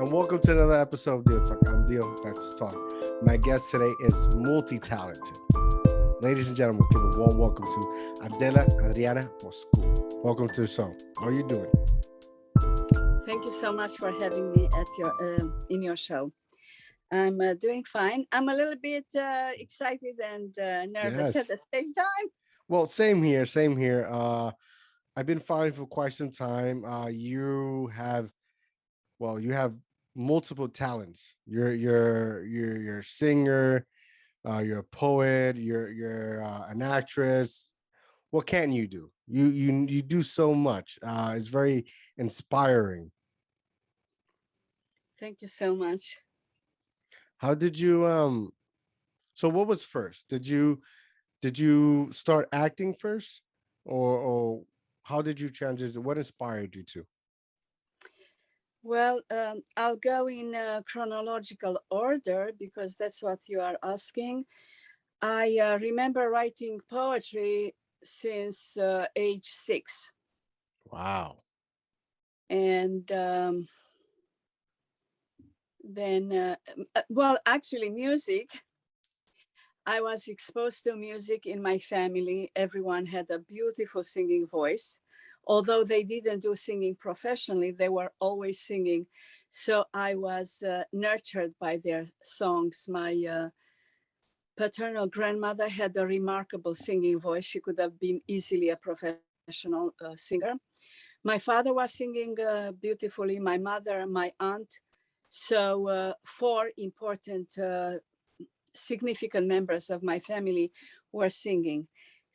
and welcome to another episode of DIOTALK. I'm Dio, that's Talk. My guest today is multi-talented. Ladies and gentlemen, give a warm welcome to Adela-Adriana Moscu. Welcome to the show. How are you doing? Thank you so much for having me at your in your show. I'm doing fine. I'm a little bit excited and nervous at Yes. the same time. Well, same here, same here. I've been following for quite some time. You have multiple talents. You're a singer, you're a poet, you're an actress. What can you do? You do so much. It's very inspiring. Thank you so much. How did you so what was first? Did you start acting first, or how did you transition? What inspired you to? Well, I'll go in chronological order because that's what you are asking. I remember writing poetry since age 6. Wow. And then, well, actually, music. I was exposed to music in my family. Everyone had a beautiful singing voice. Although they didn't do singing professionally, they were always singing. So I was nurtured by their songs. My paternal grandmother had a remarkable singing voice. She could have been easily a professional singer. My father was singing beautifully, my mother, my aunt. So 4 important significant members of my family were singing.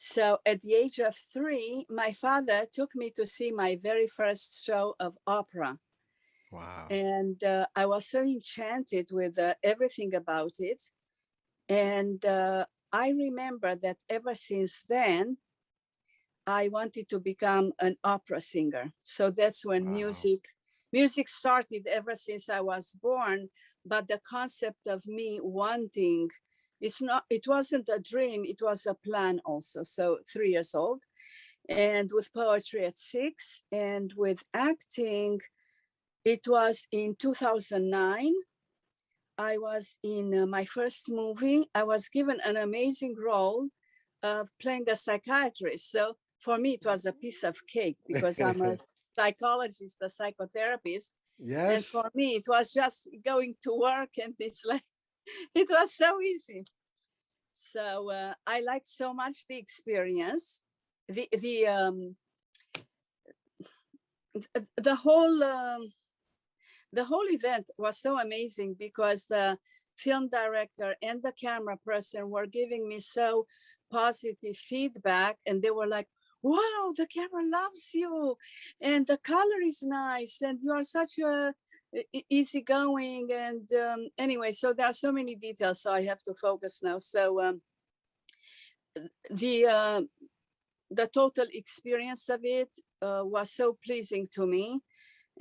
So at the age of 3, my father took me to see my very first show of opera. Wow. And I was so enchanted with everything about it. And I remember that ever since then, I wanted to become an opera singer. So that's when Wow. music started ever since I was born. But the concept of me wanting, it wasn't a dream, it was a plan also. So 3 years old, and with poetry at 6, and with acting, it was in 2009. I was in my first movie. I was given an amazing role of playing a psychiatrist. So for me, it was a piece of cake because I'm a psychologist, a psychotherapist. And Yes. for me, it was just going to work, and it's like, it was so easy. So I liked so much the experience. The whole the whole event was so amazing because the film director and the camera person were giving me so positive feedback, and they were like, wow, the camera loves you, and the color is nice, and you are such a easygoing. And anyway, so there are so many details, so I have to focus now. So the total experience of it was so pleasing to me.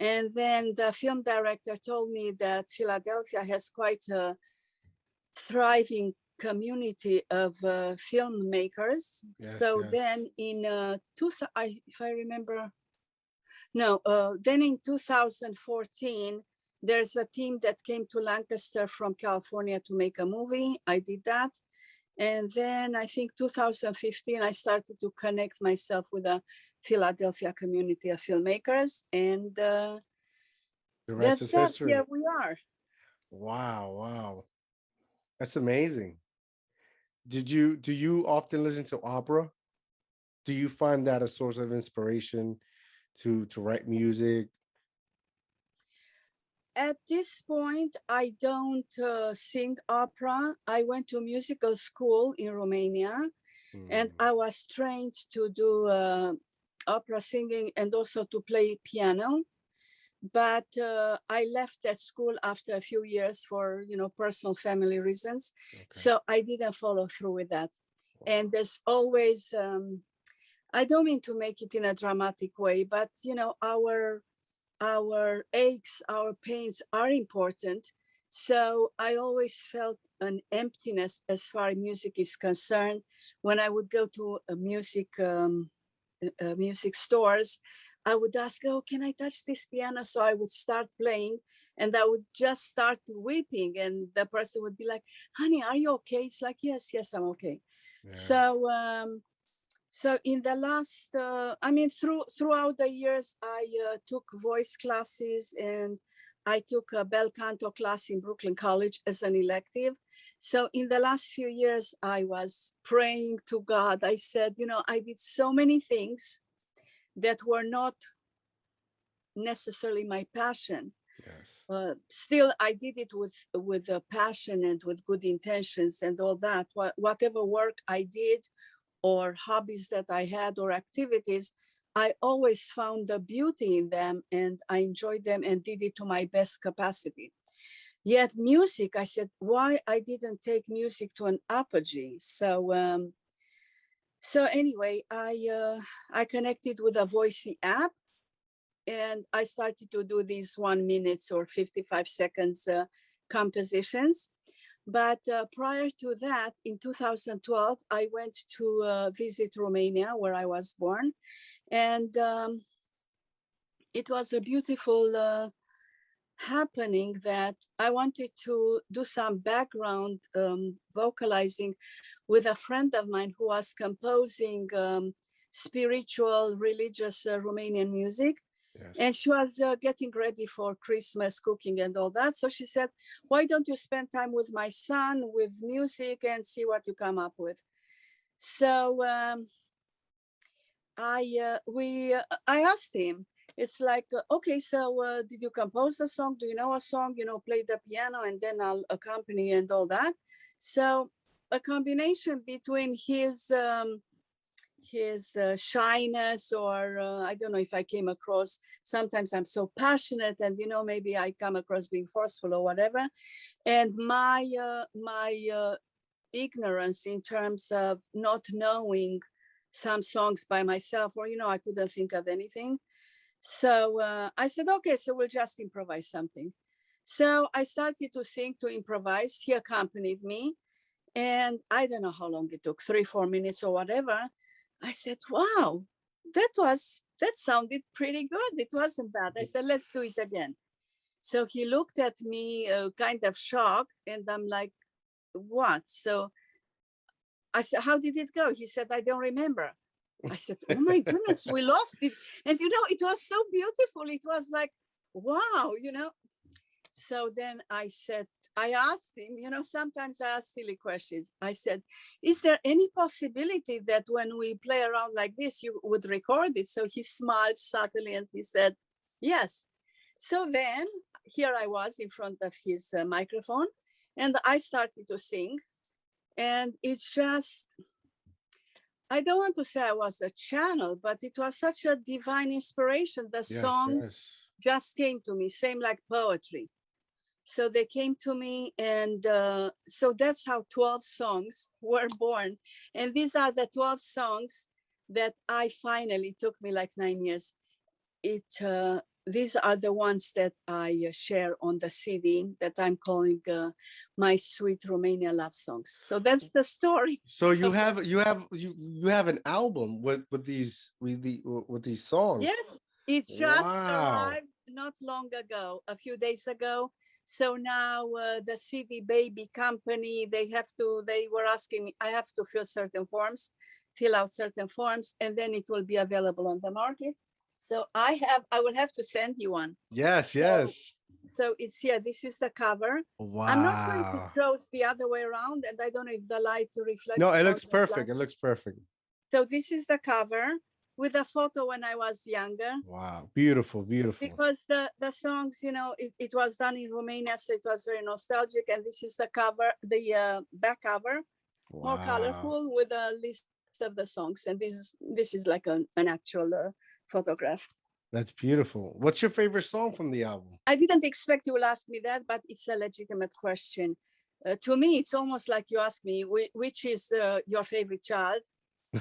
And then the film director told me that Philadelphia has quite a thriving community of filmmakers. Yes. So Yes. then in if I remember, no, then in 2014, there's a team that came to Lancaster from California to make a movie. I did that. And then I think 2015, I started to connect myself with a Philadelphia community of filmmakers. And The rest is that's that. history. Here we are. Wow. Wow. That's amazing. Do you often listen to opera? Do you find that a source of inspiration to write music? At this point, I don't sing opera. I went to musical school in Romania, and Hmm. I was trained to do opera singing and also to play piano. But I left that school after a few years for personal family reasons. Okay. So I didn't follow through with that. And Wow. there's always I don't mean to make it in a dramatic way, but our aches, our pains are important. So I always felt an emptiness as far as music is concerned. When I would go to a music stores, I would ask, oh, can I touch this piano? So I would start playing and I would just start weeping. And the person would be like, honey, are you okay? It's like, yes, I'm okay. Yeah. So in the last, throughout the years, I took voice classes, and I took a bel canto class in Brooklyn College as an elective. So in the last few years, I was praying to God. I said, I did so many things that were not necessarily my passion. Yes. Still, I did it with a passion and with good intentions and all that. Whatever work I did, or hobbies that I had, or activities, I always found the beauty in them, and I enjoyed them and did it to my best capacity. Yet music, I said, why I didn't take music to an apogee? So anyway, I connected with a Voicey app, and I started to do these 1 minute or 55 seconds compositions. But prior to that, in 2012, I went to visit Romania, where I was born. And it was a beautiful happening that I wanted to do some background vocalizing with a friend of mine who was composing spiritual, religious Romanian music. Yes. And she was getting ready for Christmas, cooking and all that. So she said, why don't you spend time with my son with music and see what you come up with? So I asked him, it's like, okay, so did you compose a song? Do you know a song? Play the piano and then I'll accompany and all that. So a combination between his shyness, or I don't know if I came across, sometimes I'm so passionate and maybe I come across being forceful or whatever, and my ignorance in terms of not knowing some songs by myself, or I couldn't think of anything. So I said, okay, so we'll just improvise something. So I started to sing, to improvise. He accompanied me, and I don't know how long it took, 3-4 minutes or whatever. I said, wow, that sounded pretty good. It wasn't bad. I said, let's do it again. So he looked at me kind of shocked, and I'm like, what? So I said, how did it go? He said, I don't remember. I said, oh my goodness, we lost it. And it was so beautiful. It was like, wow, So then I asked him, sometimes I ask silly questions. I said, is there any possibility that when we play around like this, you would record it? So he smiled subtly and he said, yes. So then here I was in front of his microphone, and I started to sing. And it's just, I don't want to say I was a channel, but it was such a divine inspiration. The songs just came to me, same like poetry. So they came to me, and so that's how 12 songs were born. And these are the 12 songs that I finally, took me like 9 years. These are the ones that I share on the CD that I'm calling My Sweet Romania Love Songs. So that's the story. So you have an album with these songs. Yes, it just arrived not long ago, a few days ago. So now the CD Baby company, they were asking me, I have to fill out certain forms, and then it will be available on the market. So I will have to send you one. Yes, yes. So it's here. This is the cover. Wow. I'm not sure if it shows the other way around, and I don't know if the light reflects. No, it looks perfect. It looks perfect. So this is the cover with a photo when I was younger. Wow, beautiful, beautiful. Because the songs, it was done in Romania, so it was very nostalgic. And this is the cover, the back cover, more colorful, with a list of the songs. And this is like an actual photograph. That's beautiful. What's your favorite song from the album? I didn't expect you will ask me that, but it's a legitimate question. To me, it's almost like you ask me, which is your favorite child?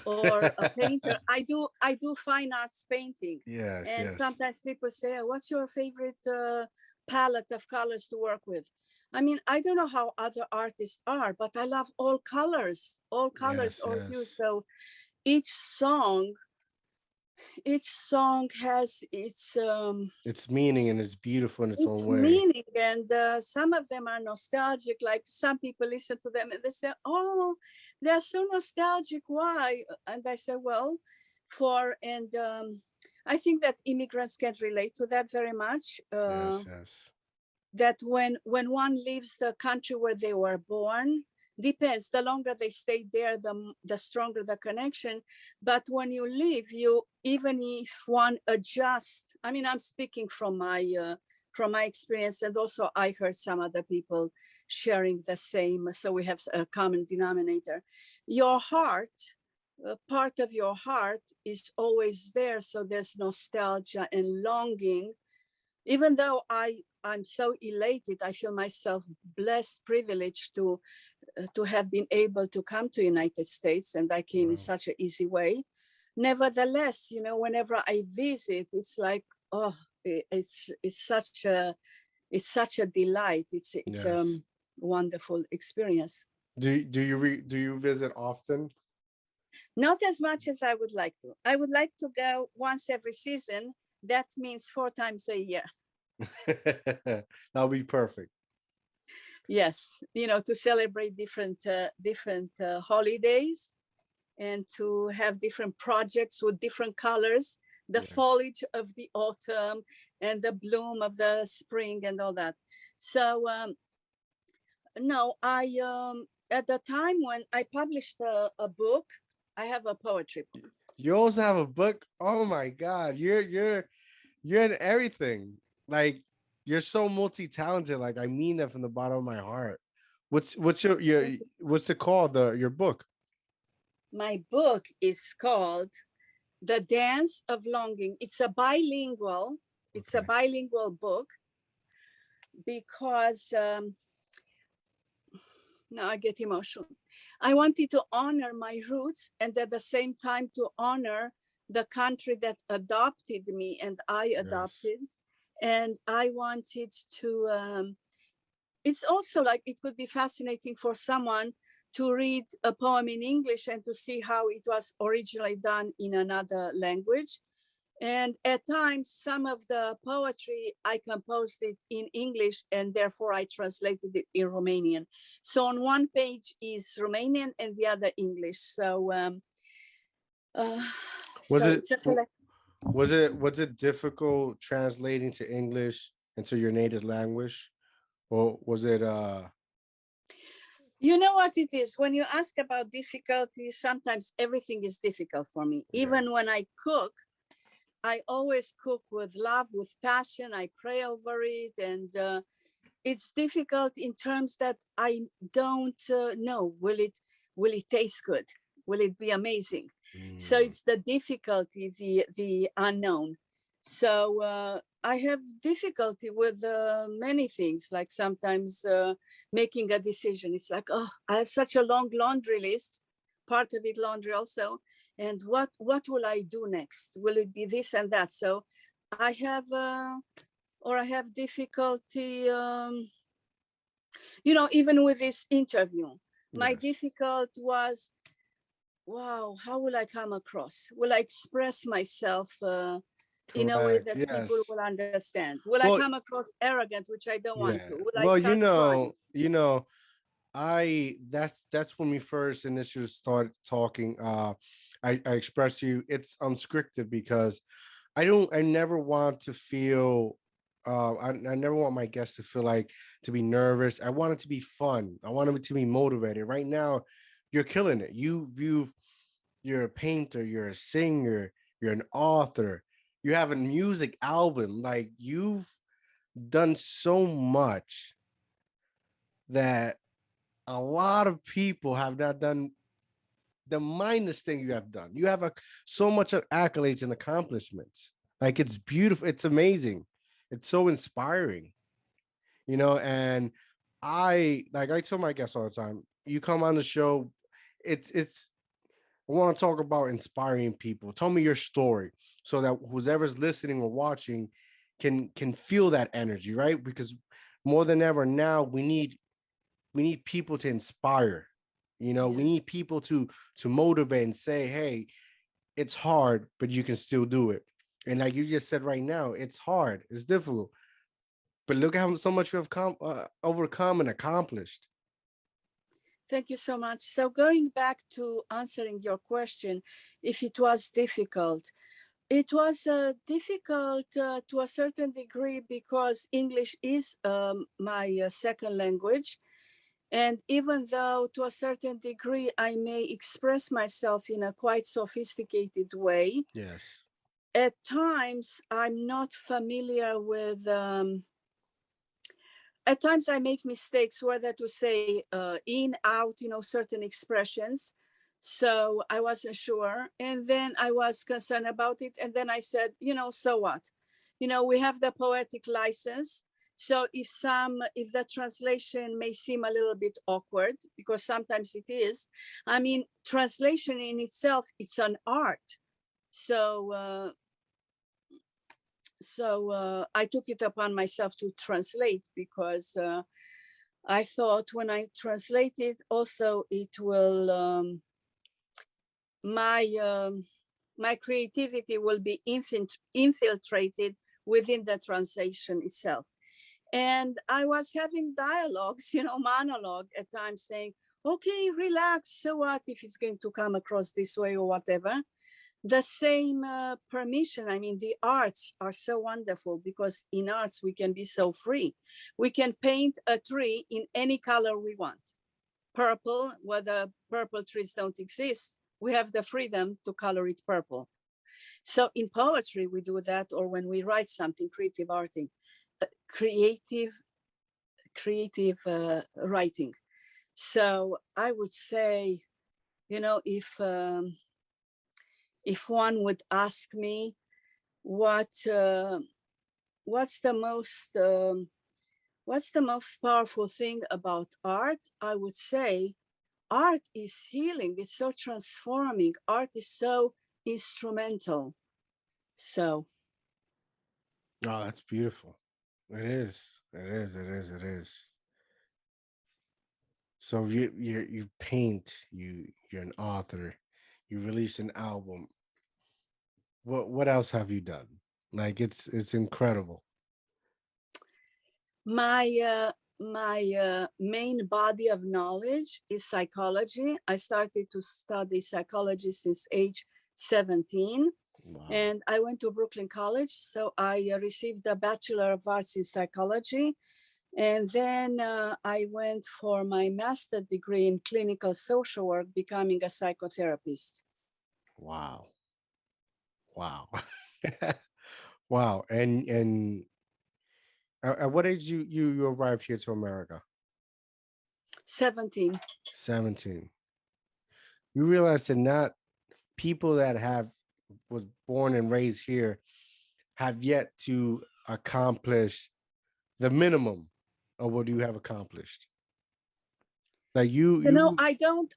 Or a painter. I do fine arts painting. Yes. And sometimes people say, what's your favorite palette of colors to work with? I mean, I don't know how other artists are, but I love all colors, all hues. So each song Each song has Its meaning and it's beautiful in its own its way. meaning, and some of them are nostalgic. Like some people listen to them and they say, "Oh, they're so nostalgic. Why?" And I say, "Well, I think that immigrants can relate to that very much. Yes, yes, That when one leaves the country where they were born, depends, the longer they stay there, the stronger the connection. But when you leave, you, even if one adjusts, I mean, I'm speaking from my experience, and also I heard some other people sharing the same, so we have a common denominator. Your heart, part of your heart is always there, so there's nostalgia and longing. Even though I'm so elated, I feel myself blessed, privileged to have been able to come to United States, and I came in wow. such an easy way. Nevertheless, you know, whenever I visit, it's like, oh, it's such a delight. It's Yes. wonderful experience. Do you visit often? Not as much as I would like to. I would like to go once every season. That means 4 times a year. That'll be perfect. Yes, you know, to celebrate different holidays, and to have different projects with different colors, the Yes. foliage of the autumn and the bloom of the spring and all that. So no, I at the time when I published a book, I have a poetry book. You also have a book. Oh my God, you're in everything. Like you're so multi-talented. Like I mean that from the bottom of my heart. What's your what's it called? Your book? My book is called The Dance of Longing. It's a Okay. bilingual book because now I get emotional. I wanted to honor my roots and at the same time to honor the country that adopted me and I Yes. adopted. And I wanted to, it's also like it could be fascinating for someone to read a poem in English and to see how it was originally done in another language. And at times, some of the poetry, I composed it in English and therefore I translated it in Romanian. So on one page is Romanian and the other English. Uh, Was so it it's a was it difficult translating to English into your native language? Or was it You know what it is? When you ask about difficulty, sometimes everything is difficult for me. yeah. Even when I cook, I always cook with love, with passion. I pray over it. And it's difficult in terms that I don't know, will it taste good? Will it be amazing? So Mm, it's the difficulty, the unknown. So I have difficulty with many things, like sometimes making a decision. It's like, oh, I have such a long laundry list, part of it laundry also, and what will I do next? Will it be this and that? So I have I have difficulty, you know, even with this interview. My yes. difficult was, wow, how will I come across? Will I express myself in a way Correct. that people Yes. will understand? Will I Well, come across arrogant, which I don't want yeah. to? Will I Well, start crying? I that's when we first initially started talking. I expressed to you it's unscripted because I never want to feel I never want my guests to feel like to be nervous. I want it to be fun. I want them to be motivated. Right now, you're killing it. You're a painter, you're a singer, you're an author, you have a music album. Like you've done so much that a lot of people have not done the minus thing you have done. You have so much of accolades and accomplishments. Like it's beautiful. It's amazing. It's so inspiring, and I tell my guests all the time, you come on the show, it's I want to talk about inspiring people. Tell me your story so that whoever's listening or watching can feel that energy, right? Because more than ever now we need people to inspire. We Yes. need people to motivate and say, hey, it's hard, but you can still do it. And like you just said right now, it's hard, it's difficult, but look how so much you have overcome and accomplished. Thank you so much. So going back to answering your question, if it was difficult, it was difficult to a certain degree because English is my second language. And even though to a certain degree I may express myself in a quite sophisticated way, Yes. at times I'm not familiar with at times I make mistakes whether to say in, out, certain expressions. So I wasn't sure. And then I was concerned about it. And then I said, so what? We have the poetic license. So if the translation may seem a little bit awkward, because sometimes it is, I mean, translation in itself, it's an art. So I took it upon myself to translate because I thought when I translate it, also it will my creativity will be infiltrated within the translation itself. And I was having dialogues, monologue at times, saying, "Okay, relax. So what if it's going to come across this way or whatever?" The same permission. I mean, the arts are so wonderful because in arts we can be so free. We can paint a tree in any color we want. Purple, whether purple trees don't exist, we have the freedom to color it purple. So in poetry we do that, or when we write something, creative arting, creative writing. So I would say, if one would ask me what's the most powerful thing about art, I would say art is healing. It's so transforming. Art is so instrumental. So Oh, that's beautiful. It is. It is. It is. It is. So you paint. You're an author. You release an album. What else have you done? Like it's incredible. my main body of knowledge is psychology. I started to study psychology since age 17. Wow. And I went to Brooklyn College. So I received a Bachelor of Arts in Psychology. And then I went for my master's degree in clinical social work, becoming a psychotherapist. Wow. Wow. Wow. And at what age you arrived here to America? 17. 17. You realize that not people that have was born and raised here have yet to accomplish the minimum of what you have accomplished. Like you I don't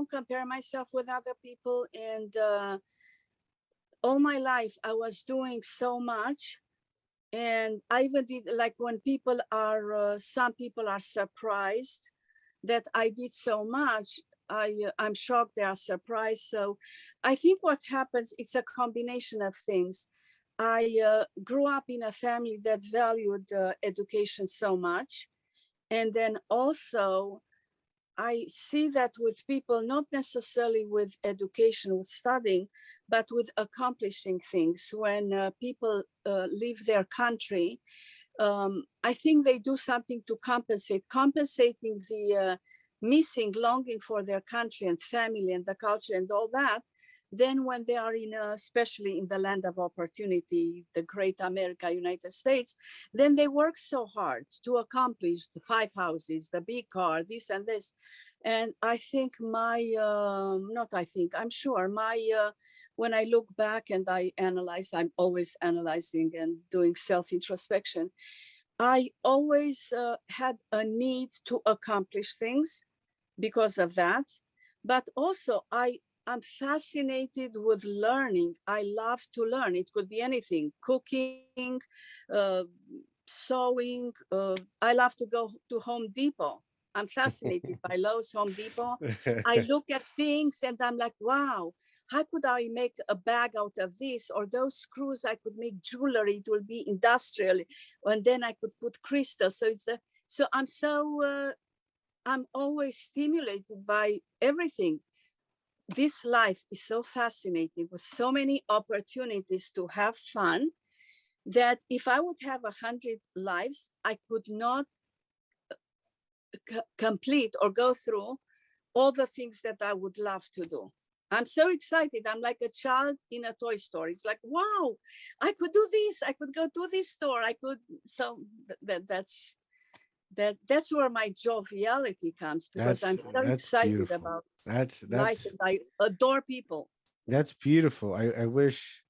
compare myself with other people. And all my life, I was doing so much. And I even did, like, when some people are surprised that I did so much. I'm shocked they are surprised. So I think what happens, it's a combination of things. I grew up in a family that valued education so much. And then also, I see that with people, not necessarily with education, with studying, but with accomplishing things. When people leave their country, I think they do something to compensating the missing longing for their country and family and the culture and all that. Then when they are especially in the land of opportunity, the great America, United States, then they work so hard to accomplish the 5 houses, the big car, this and this. And I think I'm sure when I look back and I analyze, I'm always analyzing and doing self-introspection. I always had a need to accomplish things because of that. But also, I'm fascinated with learning. I love to learn. It could be anything: cooking, uh, sewing. I love to go to Home Depot. I'm fascinated by Lowe's, Home Depot. I look at things and I'm like, wow, how could I make a bag out of this? Or those screws, I could make jewelry. It will be industrial, and then I could put crystals. So I'm always stimulated by everything. This life is so fascinating with so many opportunities to have fun that if I would have 100 lives, I could not complete or go through all the things that I would love to do. I'm so excited. I'm like a child in a toy store. It's like, wow, I could do this. I could go to this store. I could. So that's where my joviality comes, because I'm so that's excited beautiful. about That's life that's and I adore people. that's beautiful. I wish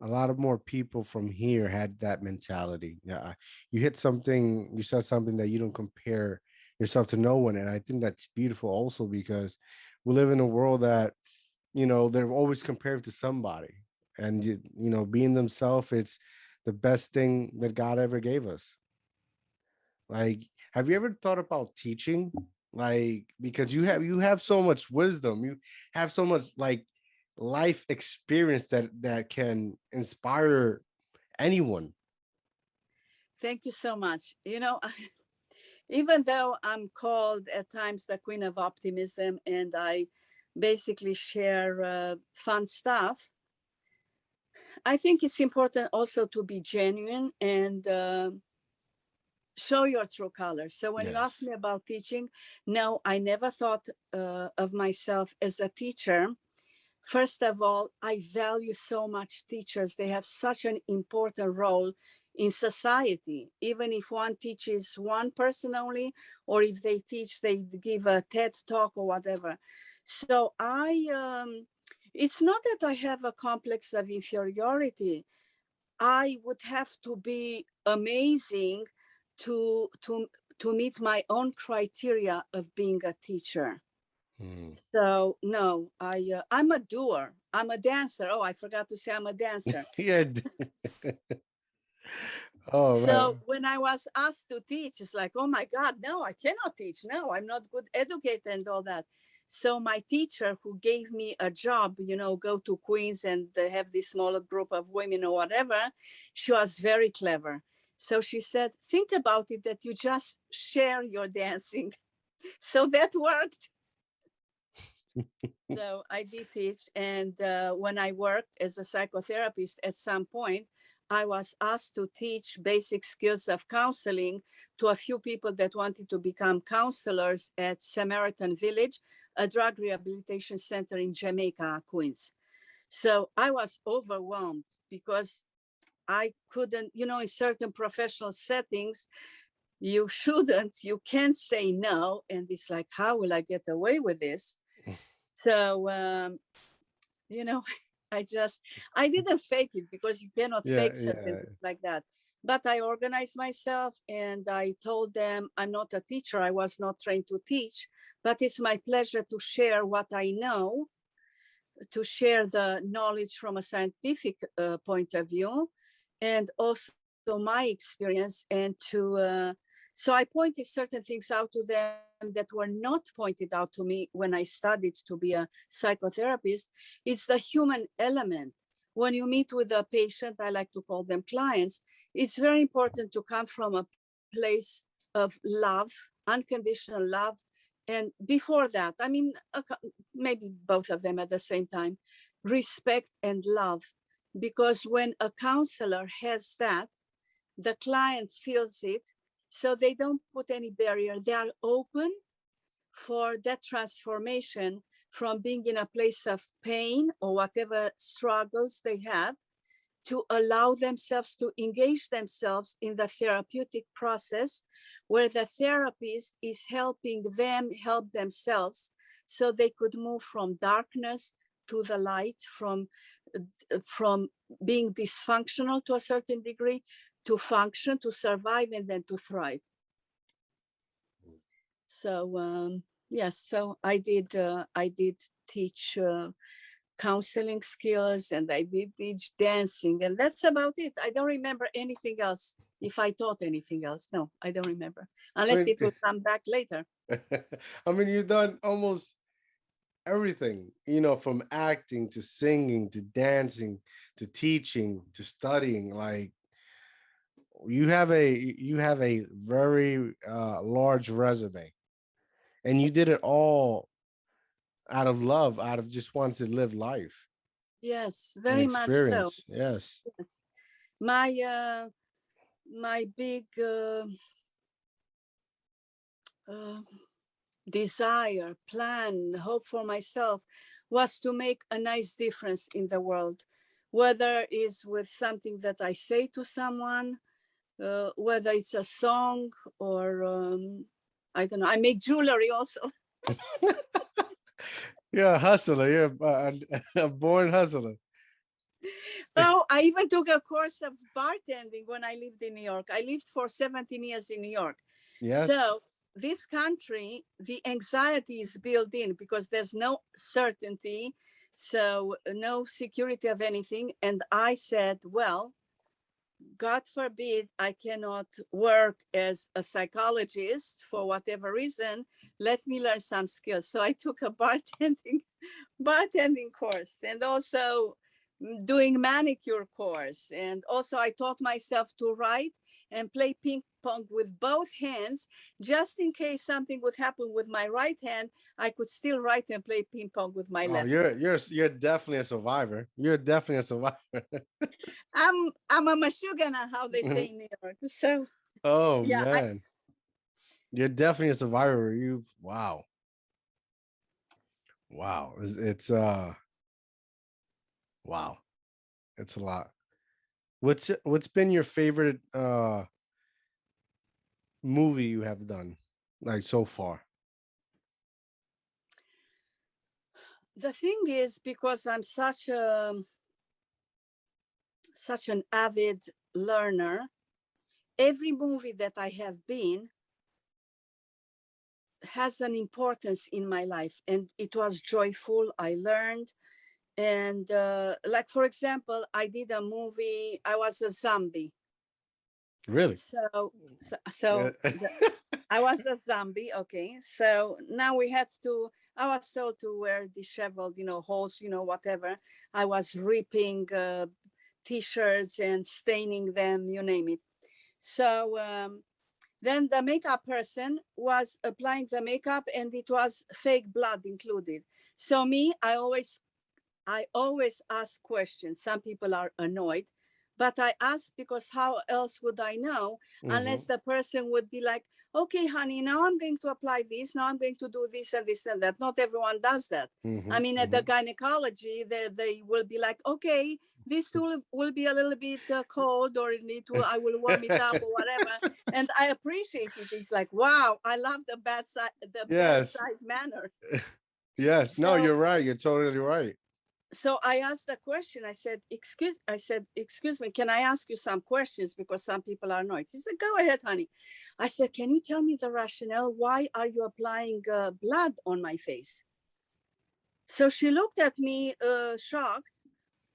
a lot of more people from here had that mentality. Yeah, you hit something, you said something that you don't compare yourself to no one, and I think that's beautiful also because we live in a world that they're always compared to somebody, and being themselves, it's the best thing that God ever gave us. Like, have you ever thought about teaching? Like, because you have so much wisdom, you have so much like life experience that can inspire anyone. Thank you so much. Even though I'm called at times the queen of optimism and I basically share fun stuff, I think it's important also to be genuine and show your true colors. So when you ask Yes. me about teaching, no, I never thought of myself as a teacher. First of all, I value so much teachers. They have such an important role in society. Even if one teaches one person only, or if they teach, they give a TED talk or whatever. So it's not that I have a complex of inferiority. I would have to be amazing to to to meet my own criteria of being a teacher. Hmm. So no, I'm a doer. I'm a dancer. Oh, I forgot to say I'm a dancer. Yeah. Oh So man. when I was asked to teach, it's like, oh my God, no, I cannot teach. No, I'm not good educator and all that. So my teacher who gave me a job, go to Queens and they have this smaller group of women or whatever, she was very clever. So she said, think about it that you just share your dancing. So that worked. So I did teach. And when I worked as a psychotherapist, at some point, I was asked to teach basic skills of counseling to a few people that wanted to become counselors at Samaritan Village, a drug rehabilitation center in Jamaica, Queens. So I was overwhelmed because I couldn't, in certain professional settings, you can't say no. And it's like, how will I get away with this? So you know I didn't fake it, because you cannot Yeah, fake certain yeah. things like that. But I organized myself and I told them, I'm not a teacher, I was not trained to teach, but it's my pleasure to share what I know, to share the knowledge from a scientific point of view, and also my experience, and so I pointed certain things out to them that were not pointed out to me when I studied to be a psychotherapist. It's the human element. When you meet with a patient, I like to call them clients, it's very important to come from a place of love, unconditional love. And before that, I mean, maybe both of them at the same time, respect and love. Because when a counselor has that, the client feels it. So they don't put any barrier. They are open for that transformation from being in a place of pain or whatever struggles they have, to allow themselves to engage themselves in the therapeutic process, where the therapist is helping them help themselves, so they could move from darkness to the light, from being dysfunctional to a certain degree to function, to survive, and then to thrive. So yes, so I did teach counseling skills, and I did teach dancing, and that's about it. I don't remember anything else. If I taught anything else, no, I don't remember, I unless mean, it will come back later. I mean, you've done almost everything, from acting to singing to dancing to teaching to studying. Like you have a very large resume, and you did it all out of love, out of just wanting to live life Yes, and very much so. experience. Yes. My my big uh, desire, plan, hope for myself was to make a nice difference in the world, whether it's with something that I say to someone, whether it's a song or I don't know. I make jewelry also. You're a hustler. You're a born hustler. Oh, I even took a course of bartending when I lived in New York. I lived for 17 years in New York. Yes. So this country, the anxiety is built in because there's no certainty, so no security of anything. And I said, well, God forbid I cannot work as a psychologist for whatever reason. Let me learn some skills. So I took a bartending course, and also doing manicure course. And also I taught myself to write and play ping pong with both hands, just in case something would happen with my right hand, I could still write and play ping pong with my Oh, left. you're definitely a survivor. You're definitely a survivor. I'm a mashugana, how they say in New York. So Oh yeah, man, you're definitely a survivor. You wow. It's wow. It's a lot. What's been your favorite movie you have done, like, so far? the thing is, because I'm such an avid learner, every movie that I have been has an importance in my life, and it was joyful. I learned, and like for example, I did a movie. I was a zombie. Really? So Yeah. I was a zombie. Okay, so now we had to. I was told to wear disheveled, holes, whatever. I was ripping t-shirts and staining them, you name it. So then the makeup person was applying the makeup, and it was fake blood included. So me, I always ask questions. Some people are annoyed, but I ask because how else would I know unless Hmm. the person would be like, okay, honey, now I'm going to apply this. Now I'm going to do this and this and that. Not everyone does that. I Hmm. mean, at the Hmm. gynecology, they will be like, okay, this tool will be a little bit cold, or I will warm it up or whatever. And I appreciate it. It's like, wow, I love the Yes. bedside manner. Yes. No, So you're right. You're totally right. I asked the question. Excuse me, can I ask you some questions because some people are annoyed? He said, go ahead, honey. I said, can you tell me the rationale? Why are you applying blood on my face? So she looked at me shocked,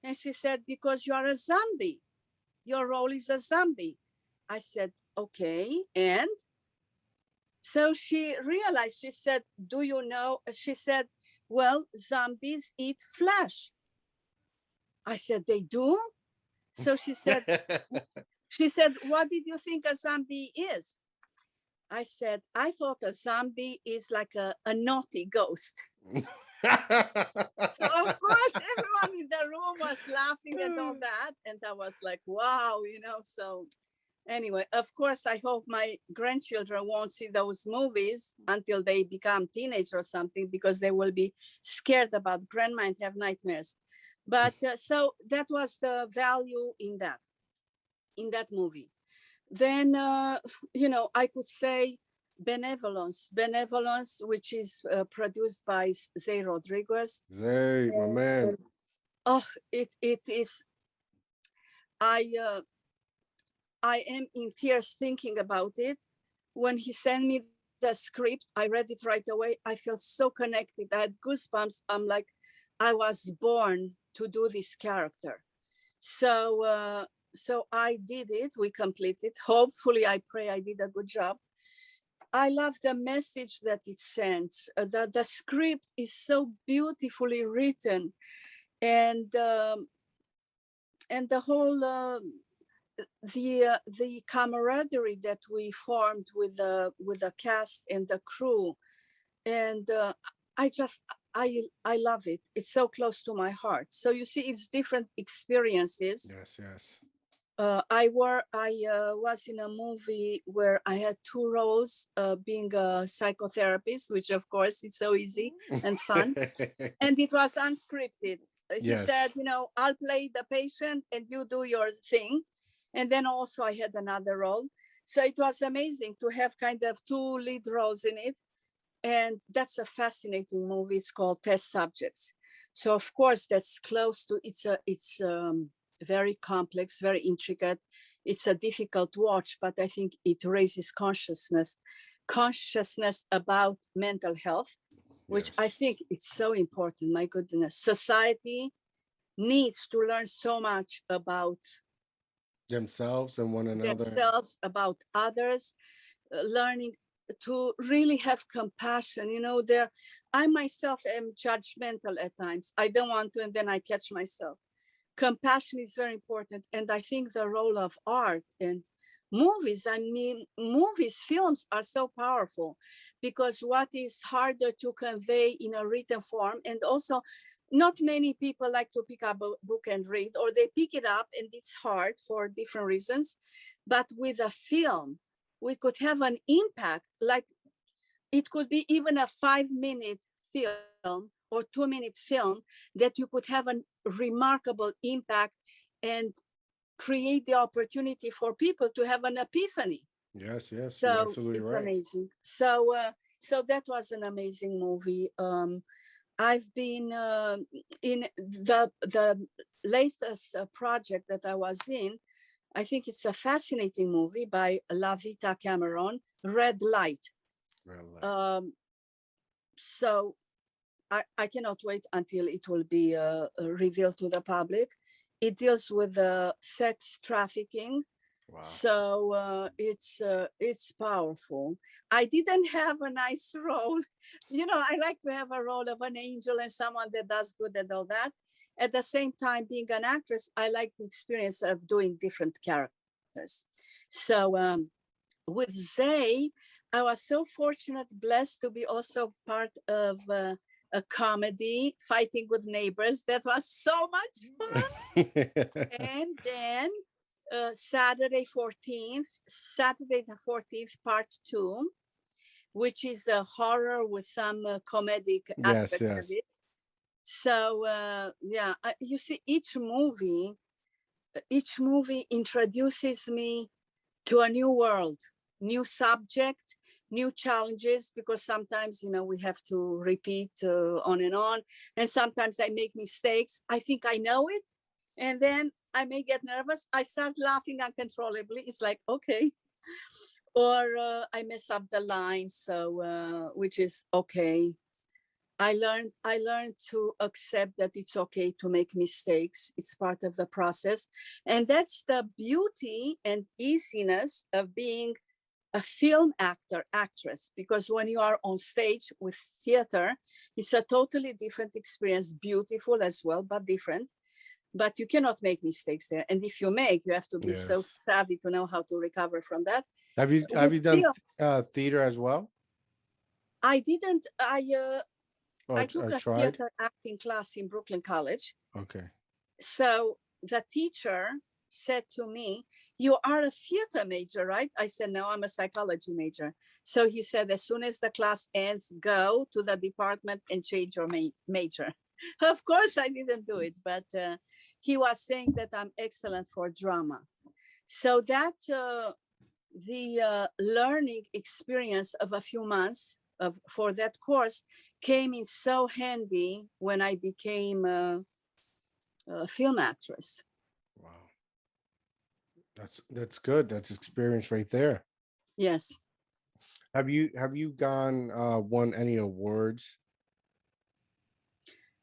and she said, because you are a zombie. Your role is a zombie. I said, okay. And so she realized, she said, do you know? She said, well, zombies eat flesh. I said, they do? So she said, what did you think a zombie is? I said, I thought a zombie is like a naughty ghost. So of course everyone in the room was laughing and all that. And I was like, wow, so anyway, of course, I hope my grandchildren won't see those movies until they become teenagers or something, because they will be scared about grandma and have nightmares. But so that was the value in that movie. Then I could say benevolence, which is produced by Zay Rodriguez. Zay, my man. And, oh, it is. I am in tears thinking about it. When he sent me the script, I read it right away. I felt so connected. I had goosebumps. I'm like, I was born to do this character. So I did it. We completed. Hopefully, I pray I did a good job. I love the message that it sends. The script is so beautifully written, and the whole the camaraderie that we formed with the cast and the crew, and I just I love it. It's so close to my heart. So you see, it's different experiences. Yes, yes. I was in a movie where I had two roles, being a psychotherapist, which of course it's so easy and fun, and it was unscripted. He said, Yes. I'll play the patient and you do your thing, and then also I had another role. So it was amazing to have kind of two lead roles in it, and that's a fascinating movie. It's called Test Subjects. So of course that's close to it's very complex, very intricate. It's a difficult watch, but I think it raises consciousness about mental health, which I Yes. think it's so important. My goodness, society needs to learn so much about Themselves and one another. themselves, about others, learning to really have compassion. There, I myself am judgmental at times. I don't want to, and then I catch myself. Compassion is very important, and I think the role of art and films are so powerful, because what is harder to convey in a written form, and also not many people like to pick up a book and read, or they pick it up and it's hard for different reasons. But with a film, we could have an impact. Like, it could be even a 5-minute film or 2-minute film, that you could have a remarkable impact and create the opportunity for people to have an epiphany. Yes, yes, you're So absolutely it's right. amazing. So that was an amazing movie. I've been in the latest project that I was in. I think it's a fascinating movie by Lavita Cameron, Red Light. Really. So I cannot wait until it will be revealed to the public. It deals with sex trafficking. Wow. So it's powerful. I didn't have a nice role. I like to have a role of an angel and someone that does good and all that. At the same time, being an actress, I like the experience of doing different characters. So with Zay, I was so fortunate, blessed to be also part of a comedy, Fighting with Neighbors. That was so much fun. And then Saturday the 14th, part 2, which is a horror with some comedic Yes, aspects of yes. it. So you see, each movie introduces me to a new world, new subject, new challenges, because sometimes we have to repeat on, and sometimes I make mistakes. I think I know it, and then I may get nervous. I start laughing uncontrollably. It's like, okay. Or I mess up the line, so which is okay. I learned to accept that it's okay to make mistakes. It's part of the process. And that's the beauty and easiness of being a film actress, because when you are on stage with theater, it's a totally different experience, beautiful as well, but different. But you cannot make mistakes there. And if you make, you have to be so Yes. savvy to know how to recover from that. Have With you done film, theater as well? I didn't, I Or took a tried? theater acting class in Brooklyn College. Okay. So the teacher said to me, "You are a theater major, right?" I said, "No, I'm a psychology major." So he said, "As soon as the class ends, go to the department and change your major." Of course, I didn't do it, but he was saying that I'm excellent for drama. So that the learning experience of a few months for that course came in so handy when I became a film actress. Wow. That's good. That's experience right there. Yes. Have you gone won any awards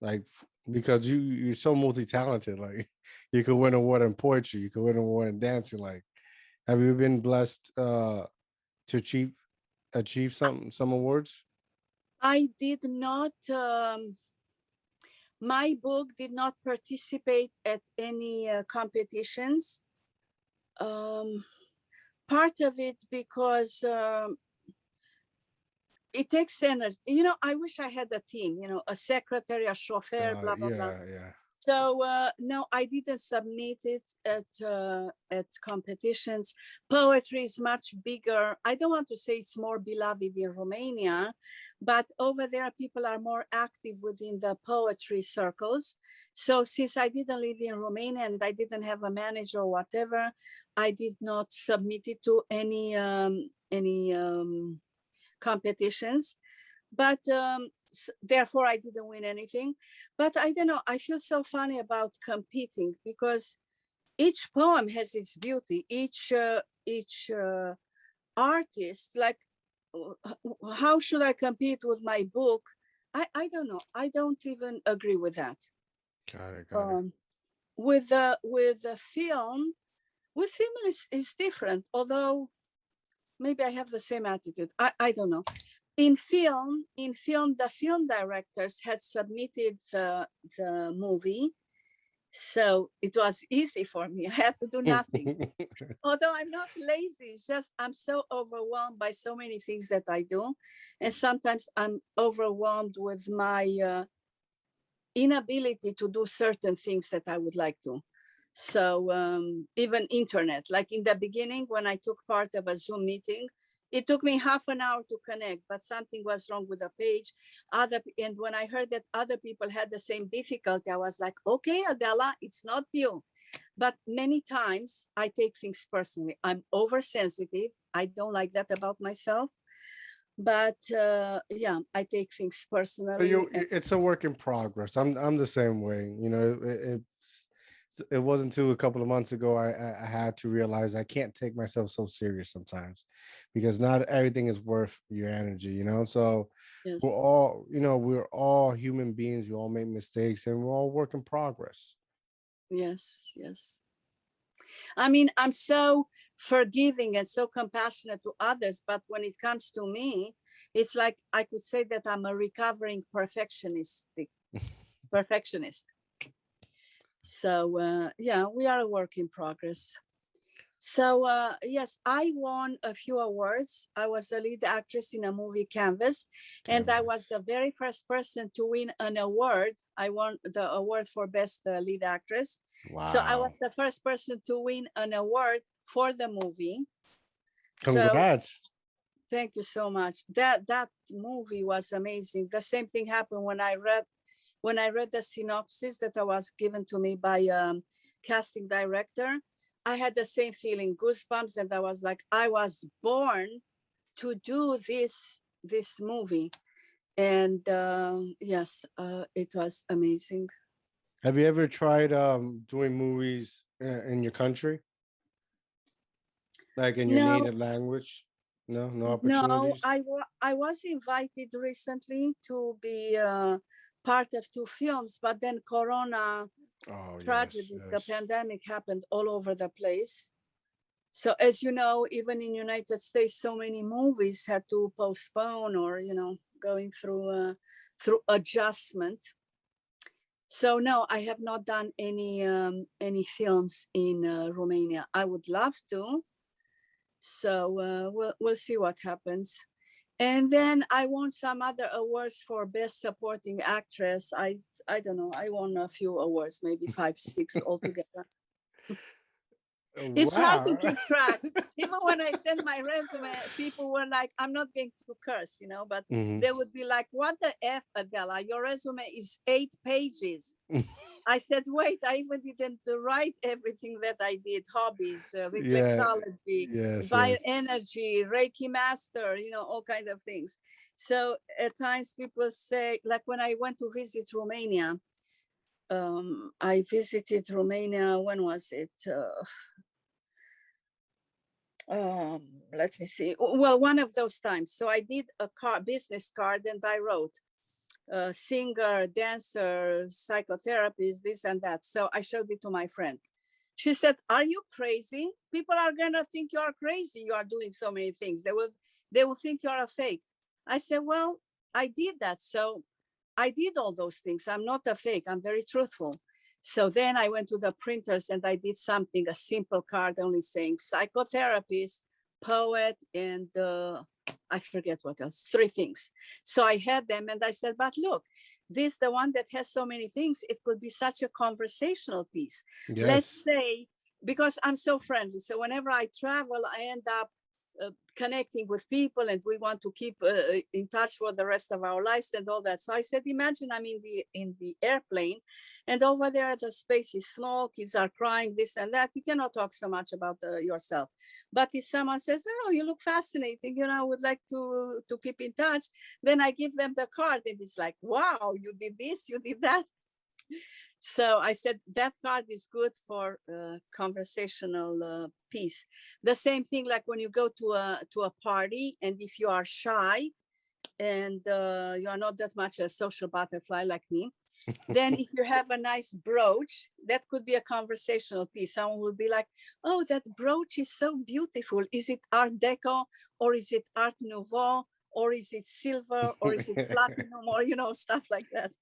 like because you're so multi-talented. Like you could win an award in poetry, you could win an award in dancing. Like, have you been blessed to achieve some awards? I did not. My book did not participate at any competitions. Um, Part of it because it takes energy. I wish I had a team. A secretary, a chauffeur, blah blah blah. Yeah. So no, I didn't submit it at competitions. Poetry is much bigger. I don't want to say it's more beloved in Romania, but over there people are more active within the poetry circles. So since I didn't live in Romania and I didn't have a manager or whatever, I did not submit it to any competitions. But therefore I didn't win anything. But I don't know, I feel so funny about competing because each poem has its beauty. Each artist, like, how should I compete with my book? I don't know, I don't even agree with that. Got it. With a film, is different, although maybe I have the same attitude. I don't know. In film, the film directors had submitted the movie, so it was easy for me. I had to do nothing. Although I'm not lazy, it's just I'm so overwhelmed by so many things that I do, and sometimes I'm overwhelmed with my inability to do certain things that I would like to. So even internet, like in the beginning when I took part of a Zoom meeting, it took me half an hour to connect, but something was wrong with the page. And when I heard that other people had the same difficulty, I was like, okay, Adela, it's not you. But many times I take things personally. I'm oversensitive. I don't like that about myself. But yeah, I take things personally. It's a work in progress. I'm the same way. It wasn't until a couple of months ago I had to realize I can't take myself so serious sometimes, because not everything is worth your energy. So Yes. we're all human beings. We all make mistakes, and we're all work in progress. Yes. Yes. I mean, I'm so forgiving and so compassionate to others, but when it comes to me, it's like I could say that I'm a recovering perfectionist. So yeah, we are a work in progress. So yes, I won a few awards. I was the lead actress in a movie, Canvas, and I was Canvas. the very first person to win an award. I won the award for best lead actress. So I Wow. was the first person to win an award for the movie. So Congrats. thank you so much. That movie was amazing. The same thing happened when I read the synopsis that was given to me by casting director. I had the same feeling, goosebumps, and I was like, I was born to do this movie. And yes, it was amazing. Have you ever tried doing movies in your country, like in your No, native language? No no, opportunities. I was invited recently to be part of two films, but then Corona Oh yes, tragedy, the yes. pandemic happened all over the place. So as you know, even in United States, so many movies had to postpone or going through adjustment. So no, I have not done any films in Romania. I would love to. So we'll see what happens. And then I won some other awards for best supporting actress. I don't know. I won a few awards, maybe 5, 6 altogether. It's hard to Wow. keep track. Even when I sent my resume, people were like, I'm not going to curse, but Mhm. they would be like, what the F, Adela? Your resume is 8 pages. I said, wait, I even didn't write everything that I did. Hobbies, Yeah. reflexology, Yes. Yes. bioenergy, Reiki master, all kinds of things. So at times people say, like when I went to visit Romania, I visited Romania, when was it? Let me see. Well, one of those times. So I did a business card and I wrote, singer, dancer, psychotherapist, this and that. So I showed it to my friend. She said, "Are you crazy? People are gonna think you are crazy. You are doing so many things. They will think you are a fake." I said, "Well, I did that. So I did all those things. I'm not a fake. I'm very truthful." So then I went to the printers and I did something, a simple card only saying psychotherapist, poet, and I forget what else, three things. So I had them and I said, "But look, this, the one that has so many things, it could be such a conversational piece. Let's Yes. say, because I'm so friendly. So whenever I travel, I end up connecting with people and we want to keep in touch for the rest of our lives and all that. So I said, imagine I'm in the airplane and over there the space is small, kids are crying, this and that. You cannot talk so much about yourself. But if someone says, "Oh, you look fascinating, would like to keep in touch," then I give them the card and it's like, "Wow, you did this, you did that." So I said that card is good for conversational piece. The same thing like when you go to a party and if you are shy and you are not that much a social butterfly like me, then if you have a nice brooch, that could be a conversational piece. Someone will be like, "Oh, that brooch is so beautiful. Is it Art Deco or is it Art Nouveau or is it silver or is it platinum or stuff like that."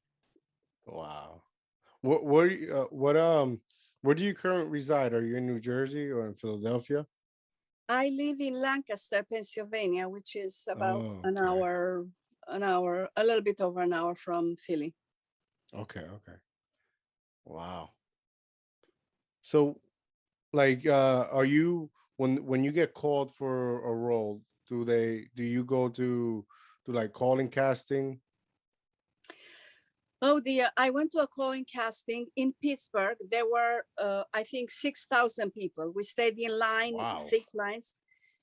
Wow. Where do you currently reside? Are you in New Jersey or in Philadelphia? I live in Lancaster, Pennsylvania, which is about Oh, an okay. hour, a little bit over an hour from Philly. Okay, okay. Wow. So like are you when you get called for a role, do you go to like calling casting? Oh dear, I went to a calling casting in Pittsburgh. There were, I think, 6,000 people. We stayed in line, Wow. thick lines.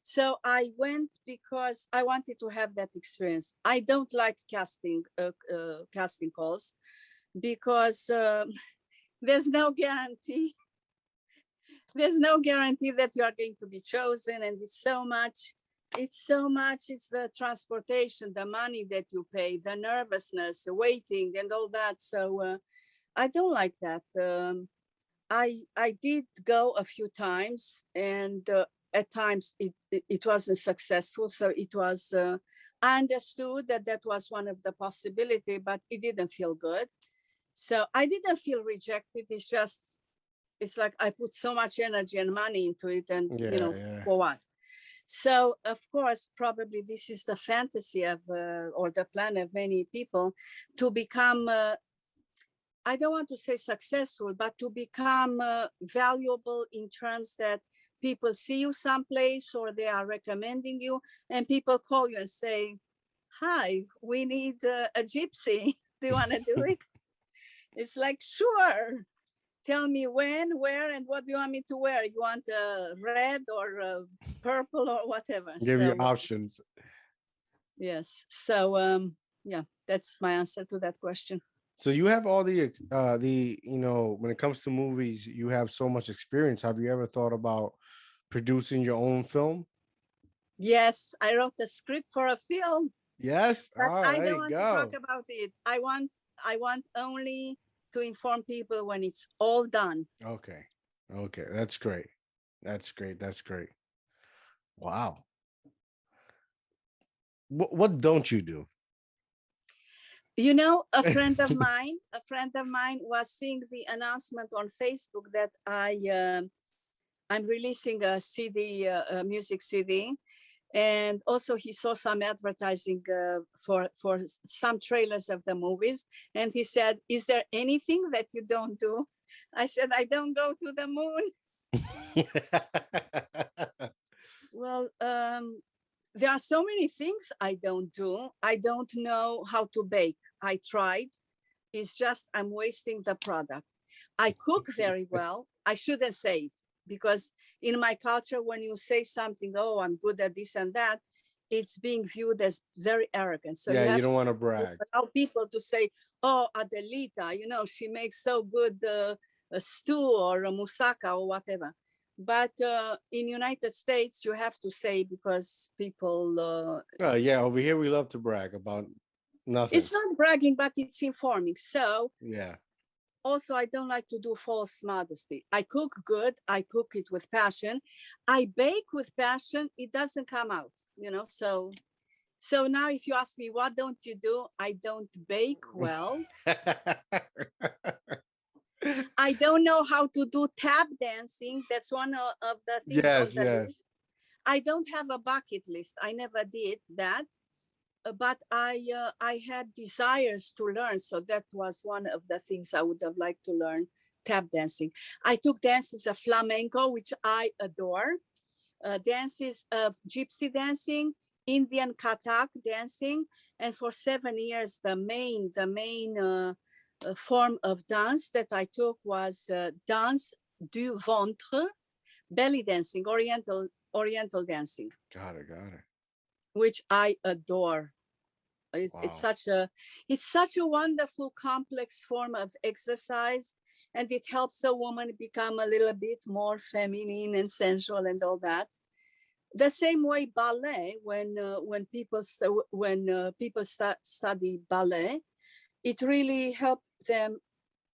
So I went because I wanted to have that experience. I don't like casting calls because there's no guarantee. There's no guarantee that you are going to be chosen, and it's the transportation, the money that you pay, the nervousness, the waiting and all that. So I don't like that. I did go a few times and at times it wasn't successful. So it was I understood that was one of the possibility, but it didn't feel good. So I didn't feel rejected. It's like I put so much energy and money into it, and Yeah, yeah. for what? So of course, probably this is the fantasy of or the plan of many people to become. I don't want to say successful, but to become valuable in terms that people see you someplace or they are recommending you, and people call you and say, "Hi, we need a gypsy. Do you want to do it?" It's like, sure. Tell me when, where, and what do you want me to wear? You want red or purple or whatever. Give you So options. yes. So yeah, that's my answer to that question. So you have all the when it comes to movies, you have so much experience. Have you ever thought about producing your own film? Yes, I wrote a script for a film, Yes. but Oh, I there don't you want to talk go. about it. I want only to inform people when it's all done. Okay. Okay. That's great. That's great. That's great. Wow. What don't you do? A friend of mine was seeing the announcement on Facebook that I'm releasing a CD, a music CD, and also he saw some advertising for some trailers of the movies, and he said, "Is there anything that you don't do?" I said, "I don't go to the moon." Well, there are so many things I don't do. I don't know how to bake. I tried. It's just I'm wasting the product. I cook very well. I shouldn't say it because in my culture, when you say something, "Oh, I'm good at this and that," it's being viewed as very arrogant. So Yeah, you you have don't want to to brag. allow people to say, "Oh, Adelita, she makes so good a stew or a moussaka or whatever." But in United States, you have to say because people Oh, yeah, over here we love to brag about. Nothing. It's not bragging, but it's informing. So Yeah. also, I don't like to do false modesty. I cook good. I cook it with passion. I bake with passion. It doesn't come out, So now, if you ask me, what don't you do? I don't bake well. I don't know how to do tap dancing. That's one of the things on Yes, the yes. list. I don't have a bucket list. I never did that. But I had desires to learn. So that was one of the things I would have liked to learn, tap dancing. I took dances of flamenco, which I adore, dances of gypsy dancing, Indian Kathak dancing, and for 7 years, the main form of dance that I took was dance du ventre, belly dancing, oriental dancing, Got it. Got it. which I adore. It's Wow. such a wonderful complex form of exercise, and it helps a woman become a little bit more feminine and sensual and all that. The same way ballet, when people study ballet, it really helps them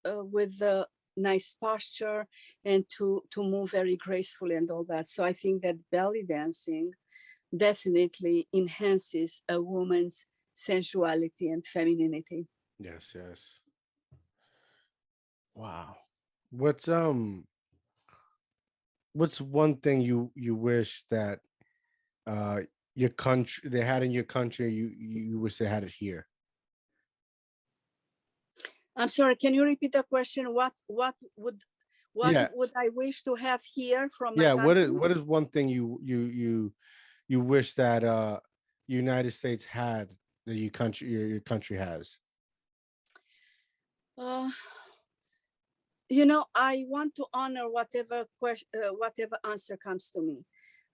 with the nice posture and to move very gracefully and all that. So I think that belly dancing definitely enhances a woman's sensuality and femininity. Yes, yes. Wow. What's one thing you wish that uh your country they had in your country, you wish they had it here? I'm sorry, can you repeat the question? What Yeah. would I wish to have here from my Yeah, country? what is one thing you wish that United States had that your country has? Uh, I want to honor whatever answer comes to me.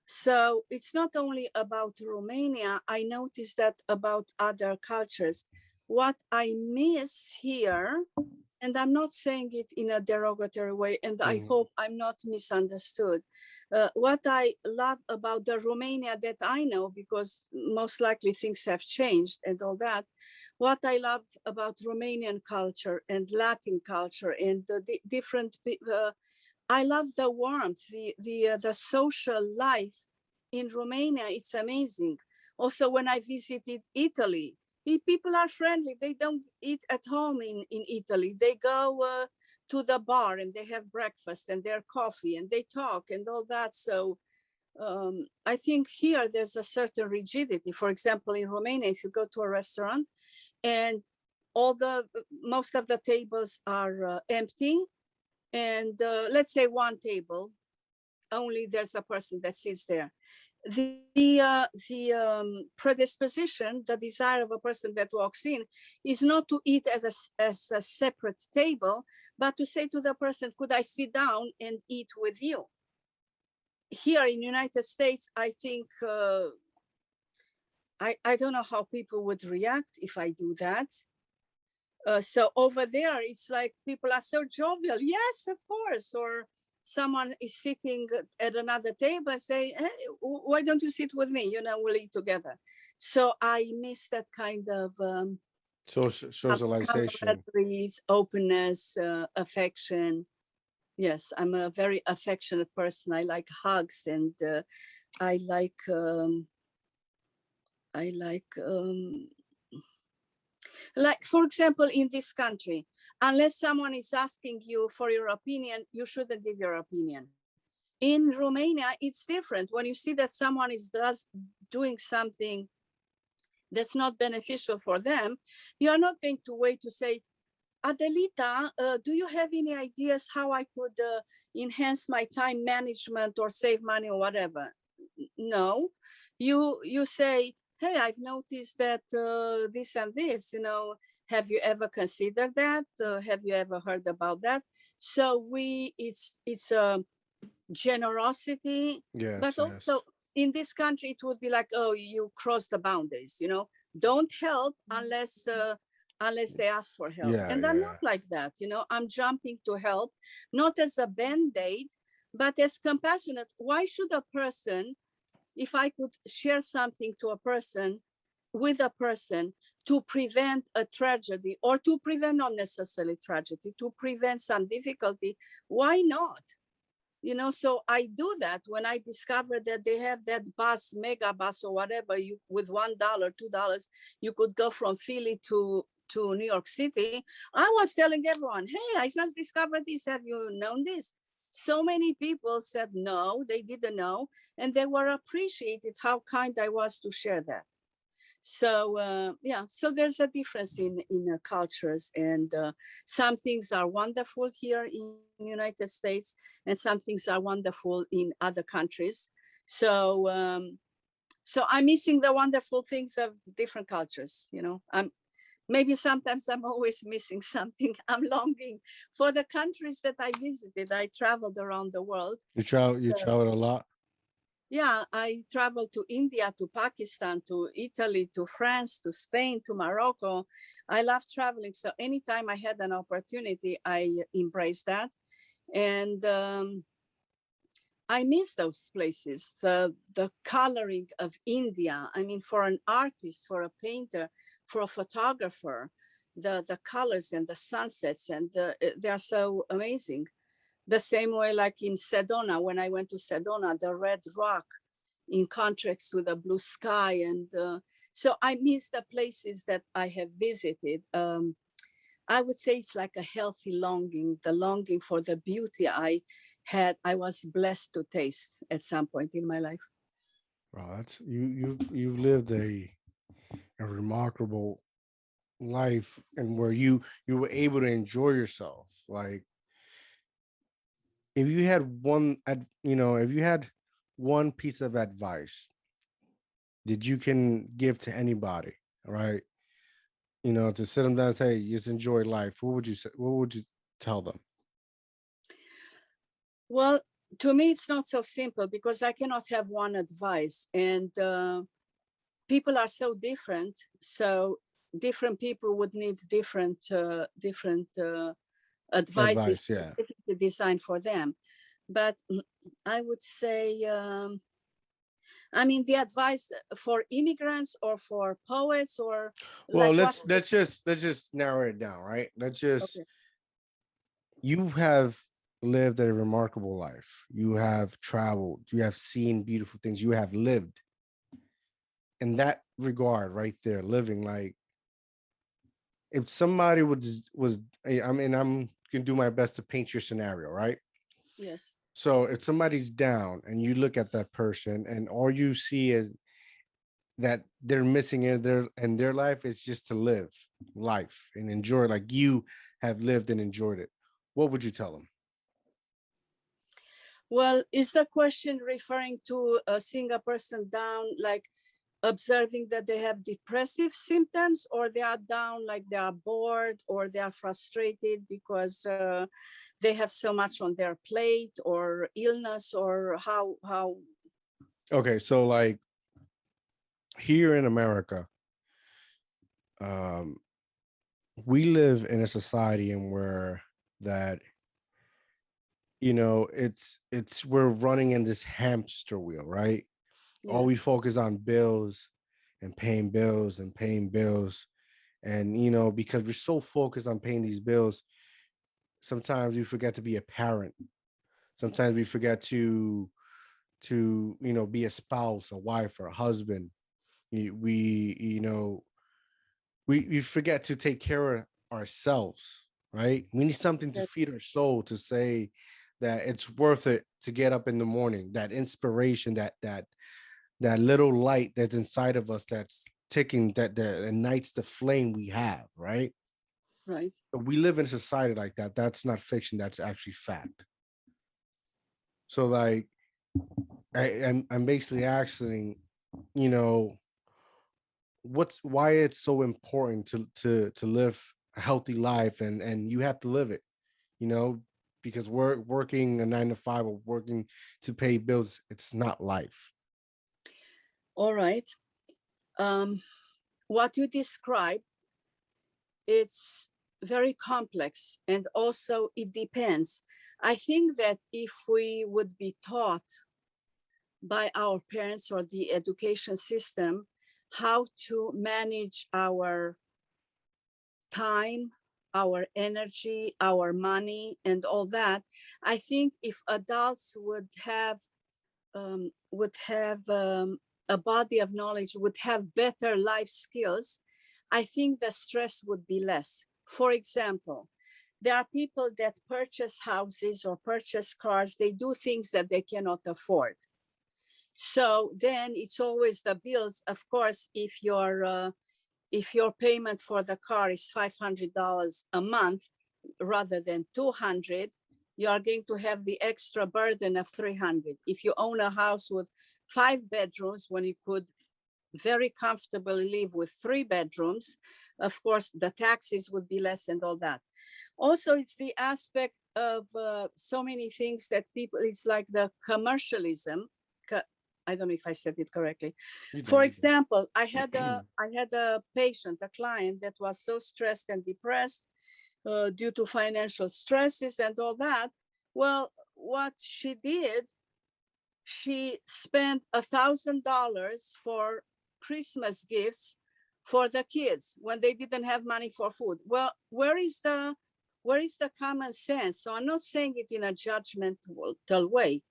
So it's not only about Romania. I noticed that about other cultures. What I miss here, and I'm not saying it in a derogatory way, and I Mhm. hope I'm not misunderstood. What I love about the Romania that I know, because most likely things have changed and all that, what I love about Romanian culture and Latin culture and the different, I love the warmth, the social life in Romania. It's amazing. Also, when I visited Italy, people are friendly. They don't eat at home in Italy. They go to the bar and they have breakfast and their coffee and they talk and all that. So I think here there's a certain rigidity. For example, in Romania, if you go to a restaurant and most of the tables are empty, and let's say one table, only there's a person that sits there. The predisposition, the desire of a person that walks in is not to eat as a separate table, but to say to the person, could I sit down and eat with you? Here in United States, I think, I don't know how people would react if I do that. So over there, it's like people are so jovial. Yes, of course. Or someone is sitting at another table and say, hey, why don't you sit with me? We'll eat together. So I miss that kind of Socialization. camaraderie, openness, affection. Yes, I'm a very affectionate person. I like hugs, and I like I like like, for example, in this country, unless someone is asking you for your opinion, you shouldn't give your opinion. In Romania, it's different. When you see that someone is just doing something that's not beneficial for them, you are not going to wait to say, Adelita, do you have any ideas how I could enhance my time management or save money or whatever? No, you say, hey, I've noticed that this and this, have you ever considered that? Have you ever heard about that? So it's generosity, Yes, but also yes. in this country, it would be like, oh, you cross the boundaries, don't help unless they ask for help. Yeah, And I'm yeah. not like that, I'm jumping to help, not as a band-aid, but as compassionate. Why should a person, if I could share something to a person, with a person to prevent a tragedy, or to prevent not necessarily tragedy, to prevent some difficulty, why not? So I do that when I discover that they have that bus, mega bus or whatever, you with $1, $2, you could go from Philly to New York City. I was telling everyone, hey, I just discovered this. Have you known this? So many people said no, they didn't know. And they were appreciated how kind I was to share that. So so there's a difference in cultures, and some things are wonderful here in United States, and some things are wonderful in other countries. So I'm missing the wonderful things of different cultures. I'm maybe sometimes I'm always missing something. I'm longing for the countries that I visited. I traveled around the world. You traveled a lot. Yeah, I traveled to India, to Pakistan, to Italy, to France, to Spain, to Morocco. I love traveling. So anytime I had an opportunity, I embraced that. And I miss those places, the coloring of India. I mean, for an artist, for a painter, for a photographer, the colors and the sunsets, and they are so amazing. The same way, like in Sedona, when I went to Sedona, the red rock in contrast with the blue sky. And so I miss the places that I have visited. I would say it's like a healthy longing, the longing for the beauty I was blessed to taste at some point in my life. Bro, that's you've lived a remarkable life, and where you were able to enjoy yourself. Like, if you had if you had one piece of advice that you can give to anybody, right? To sit them down and say, just enjoy life. What would you say? What would you tell them? Well, to me, it's not so simple because I cannot have one advice. And people are so different. So different people would need different advices Advice, yeah. specifically designed for them. But I would say, I mean, the advice for immigrants or for poets, or Well, like what? let's just narrow it down, right? Let's just Okay. You have lived a remarkable life. You have traveled. You have seen beautiful things. You have lived. In that regard, right there, living, like, if somebody was, I mean, I'm gonna do my best to paint your scenario, right? Yes. So if somebody's down and you look at that person and all you see is that they're missing in their life is just to live life and enjoy, like you have lived and enjoyed it, what would you tell them? Well, is the question referring to seeing a person down, like observing that they have depressive symptoms, or they are down like they are bored or they are frustrated because they have so much on their plate, or illness, or how? Okay, so like here in America, um, we live in a society in where that we're running in this hamster wheel, right? All we Yes. focus on bills and paying bills and paying bills. And because we're so focused on paying these bills, sometimes we forget to be a parent. Sometimes we forget to be a spouse, a wife, or a husband. We forget to take care of ourselves, right? We need something to Yes. feed our soul, to say that it's worth it to get up in the morning, that inspiration, that little light that's inside of us, that's ticking, that ignites the flame we have, right? Right. But we live in a society like that. That's not fiction, that's actually fact. So like, I'm basically asking, you know what's why it's so important to live a healthy life, and you have to live it, you know because we're working a 9 to 5 or working to pay bills, it's not life. All right. um what you describe, it's very complex, and also it depends. I think that if we would be taught by our parents or the education system how to manage our time, our energy, our money, and all that. I think if adults would have a body of knowledge, would have better life skills, I think the stress would be less. For example, there are people that purchase houses or purchase cars. They do things that they cannot afford. So then it's always the bills. Of course, if your payment for the car is $500 a month rather than 200, you are going to have the extra burden of 300. If you own a house with 5 bedrooms, when you could very comfortably live with 3 bedrooms, of course, the taxes would be less and all that. Also, it's the aspect of so many things that people, it's like the commercialism. I don't know if I said it correctly. For example, I had a patient, a client that was so stressed and depressed due to financial stresses and all that. Well, what she did, she spent $1,000 for Christmas gifts for the kids when they didn't have money for food. Well, where is the common sense? So I'm not saying it in a judgmental way,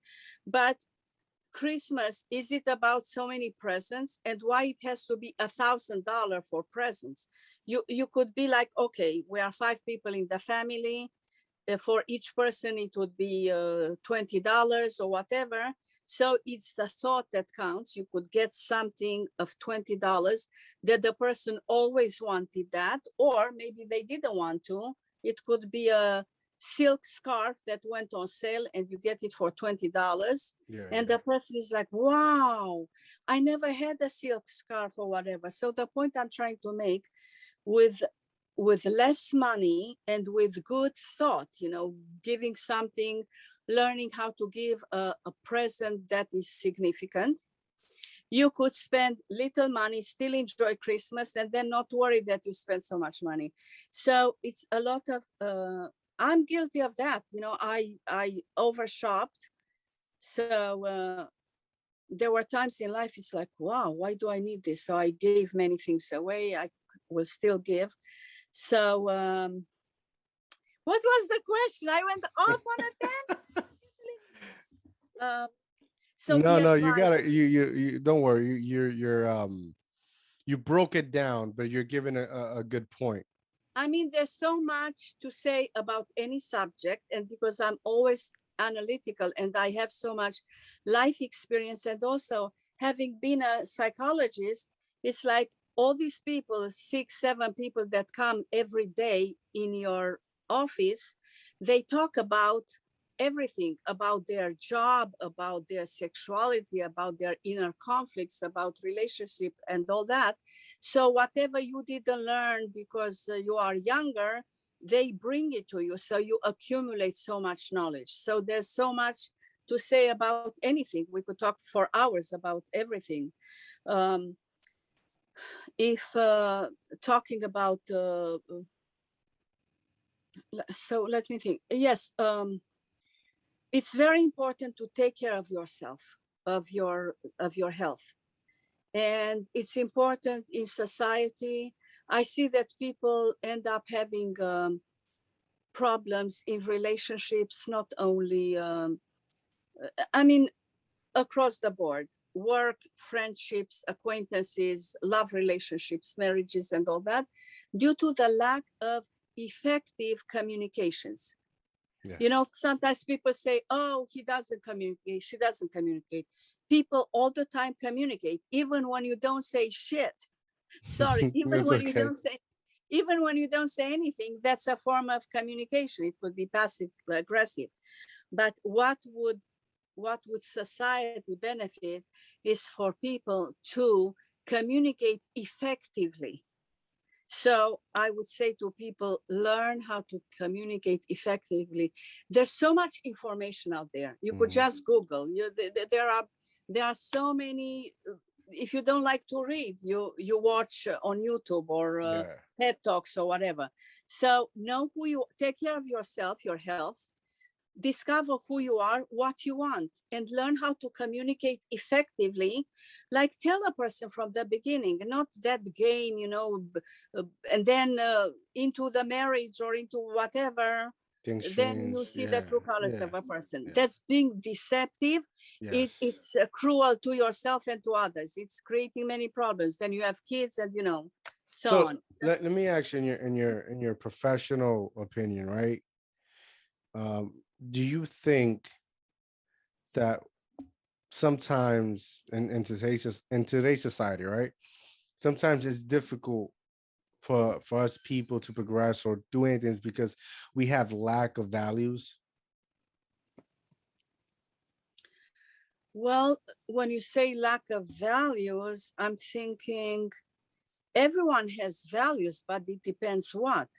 but Christmas, is it about so many presents, and why it has to be $1,000 for presents? You could be like, okay, we are 5 people in the family. For each person, it would be $20 or whatever. So it's the thought that counts. You could get something of $20 that the person always wanted that, or maybe they didn't want to. It could be a silk scarf that went on sale and you get it for $20. And the person is like, wow, I never had a silk scarf or whatever. So the point I'm trying to make, with less money and with good thought, giving something, learning how to give a present that is significant, you could spend little money, still enjoy Christmas, and then not worry that you spend so much money. So it's a lot of I'm guilty of that. I overshopped. So there were times in life it's like, wow, why do I need this? So I gave many things away. I will still give. So what was the question? I went off on a 10. So no, you gotta, you don't worry. You're you broke it down, but you're giving a good point. I mean, there's so much to say about any subject, and because I'm always analytical and I have so much life experience, and also having been a psychologist, it's like all these people, 6, 7 people that come every day in your office, they talk about everything, about their job, about their sexuality, about their inner conflicts, about relationship and all that. So whatever you didn't learn because you are younger, they bring it to you. So you accumulate so much knowledge. So there's so much to say about anything. We could talk for hours about everything. If talking about, so let me think. Yes, it's very important to take care of yourself, of your health. And it's important in society. I see that people end up having problems in relationships, not only, I mean, across the board, work, friendships, acquaintances, love relationships, marriages, and all that, due to the lack of effective communications. Yeah. Sometimes people say, oh, he doesn't communicate, she doesn't communicate. People all the time communicate, even when you don't say shit. Sorry, even when you don't say anything, that's a form of communication. It could be passive aggressive. But what would society benefit is for people to communicate effectively. So I would say to people, learn how to communicate effectively. There's so much information out there. You could just Google. There are so many. If you don't like to read, you watch on YouTube or TED Talks or whatever. So know who you, take care of yourself, your health. discover who you are, what you want, and learn how to communicate effectively. Like tell a person from the beginning, not that game, and then into the marriage or into whatever, Things then you change. see the Yeah. true colors Yeah. of a person. Yeah. That's being deceptive. Yes. It's cruel to yourself and to others. It's creating many problems. Then you have kids and, so So on. let me ask you in your professional opinion, right? Do you think that sometimes in today's society, right? Sometimes it's difficult for us people to progress or do anything because we have lack of values. Well, when you say lack of values, I'm thinking everyone has values, but it depends what.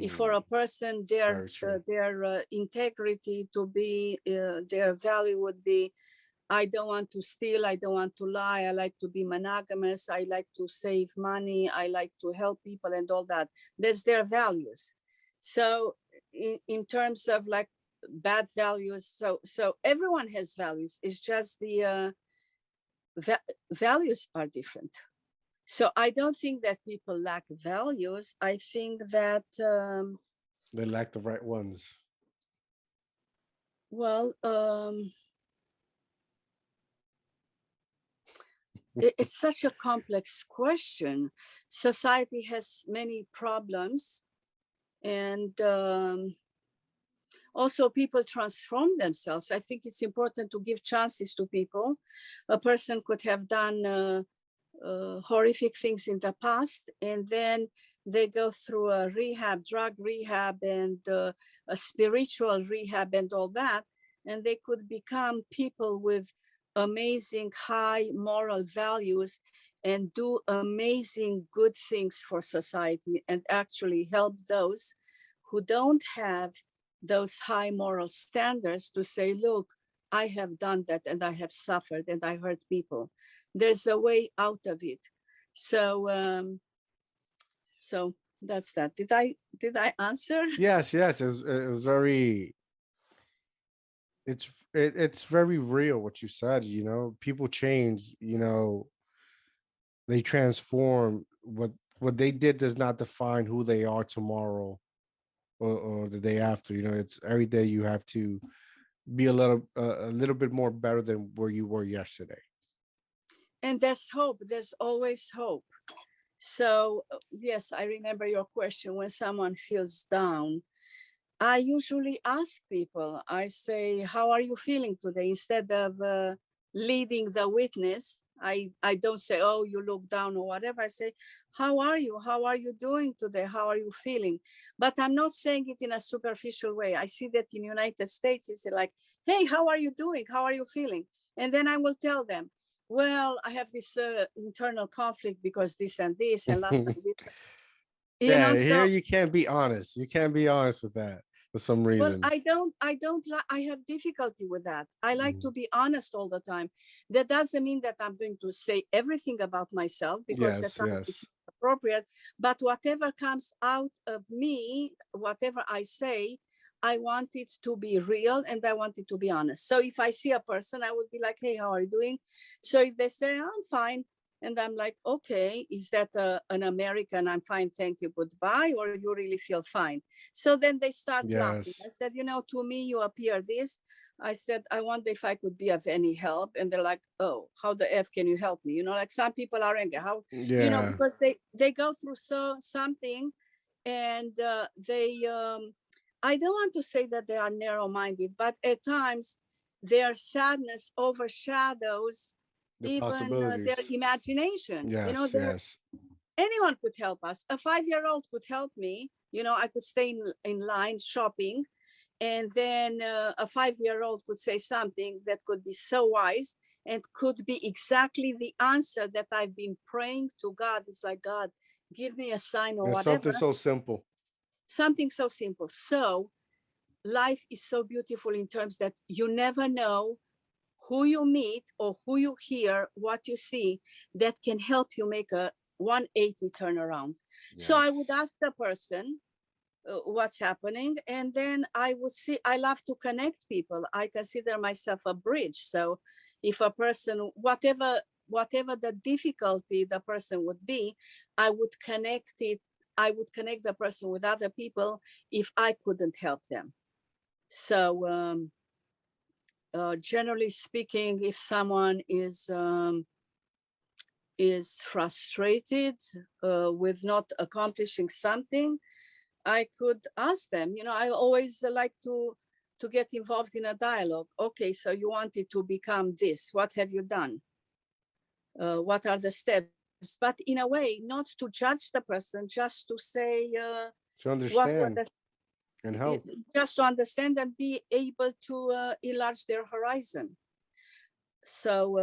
If for a person Very true. their integrity to be their value would be, I don't want to steal, I don't want to lie, I like to be monogamous, I like to save money, I like to help people and all that. That's their values. So in terms of like bad values, so everyone has values. It's just the values are different. So I don't think that people lack values. I think that They lack the right ones. well, it's such a complex question. Society has many problems, and also people transform themselves. I think it's important to give chances to people. A person could have done horrific things in the past, and then they go through a rehab, drug rehab, and a spiritual rehab and all that, and they could become people with amazing high moral values and do amazing good things for society and actually help those who don't have those high moral standards to say, look, I have done that and I have suffered and I hurt people. There's a way out of it. So that's that. Did I answer? Yes, yes. It was very. It's very real what you said. People change. They transform. What they did does not define who they are tomorrow or the day after. It's every day you have to be a little bit more better than where you were yesterday. And there's hope. There's always hope. So yes, I remember your question. When someone feels down, I usually ask people, I say, how are you feeling today? Instead of leading the witness, I don't say, oh, you look down or whatever. I say, how are you? How are you doing today? How are you feeling? But I'm not saying it in a superficial way. I see that in United States, it's like, hey, how are you doing? How are you feeling? And then I will tell them, well, I have this internal conflict because this and this, and last time this, Yeah, here so you can't be honest. You can't be honest with that for some well, reason. I have difficulty with that. I like Mhm. to be honest all the time. That doesn't mean that I'm going to say everything about myself because at Yes, times it's yes. appropriate, but whatever comes out of me, whatever I say, I want it to be real and I want it to be honest. So if I see a person, I would be like, hey, how are you doing? So if they say, I'm fine, and I'm like, okay, is that an American? I'm fine, thank you, goodbye, or you really feel fine? So then they start laughing. I Yes. said, to me, you appear this. I said, I wonder if I could be of any help. And they're like, oh, how the F can you help me? Like some people are angry. How, Yeah. because they go through something and I don't want to say that they are narrow-minded, but at times their sadness overshadows The even their possibilities. imagination. Yes, yes. Anyone could help us. A 5-year-old could help me. I could stay in line shopping, and then a 5-year-old could say something that could be so wise and could be exactly the answer that I've been praying to God. It's like, God, give me a sign or It's something whatever. so simple. Something so simple. So life is so beautiful in terms that you never know who you meet or who you hear, what you see, that can help you make a 180 turnaround. So I would Yes. ask the person, what's happening, and then I would see, I love to connect people. I consider myself a bridge. So if a person, whatever the difficulty the person would be, I would connect the person with other people if I couldn't help them. So generally speaking, if someone is frustrated with not accomplishing something, I could ask them. I always like to get involved in a dialogue. Okay, so you wanted to become this. What have you done? What are the steps? But in a way, not to judge the person, just to say To what were understand the, and help. just to understand and be able to enlarge their horizon. So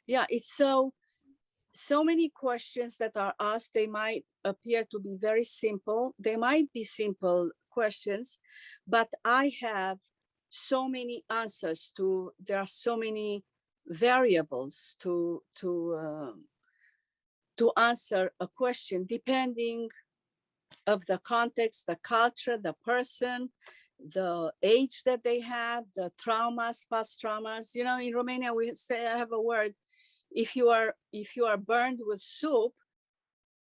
yeah, it's so many questions that are asked. They might appear to be very simple. They might be simple questions, but I have so many answers to. There are so many variables to answer a question, depending of the context, the culture, the person, the age that they have, the traumas, past traumas. In Romania we say, I have a word. If you are burned with soup,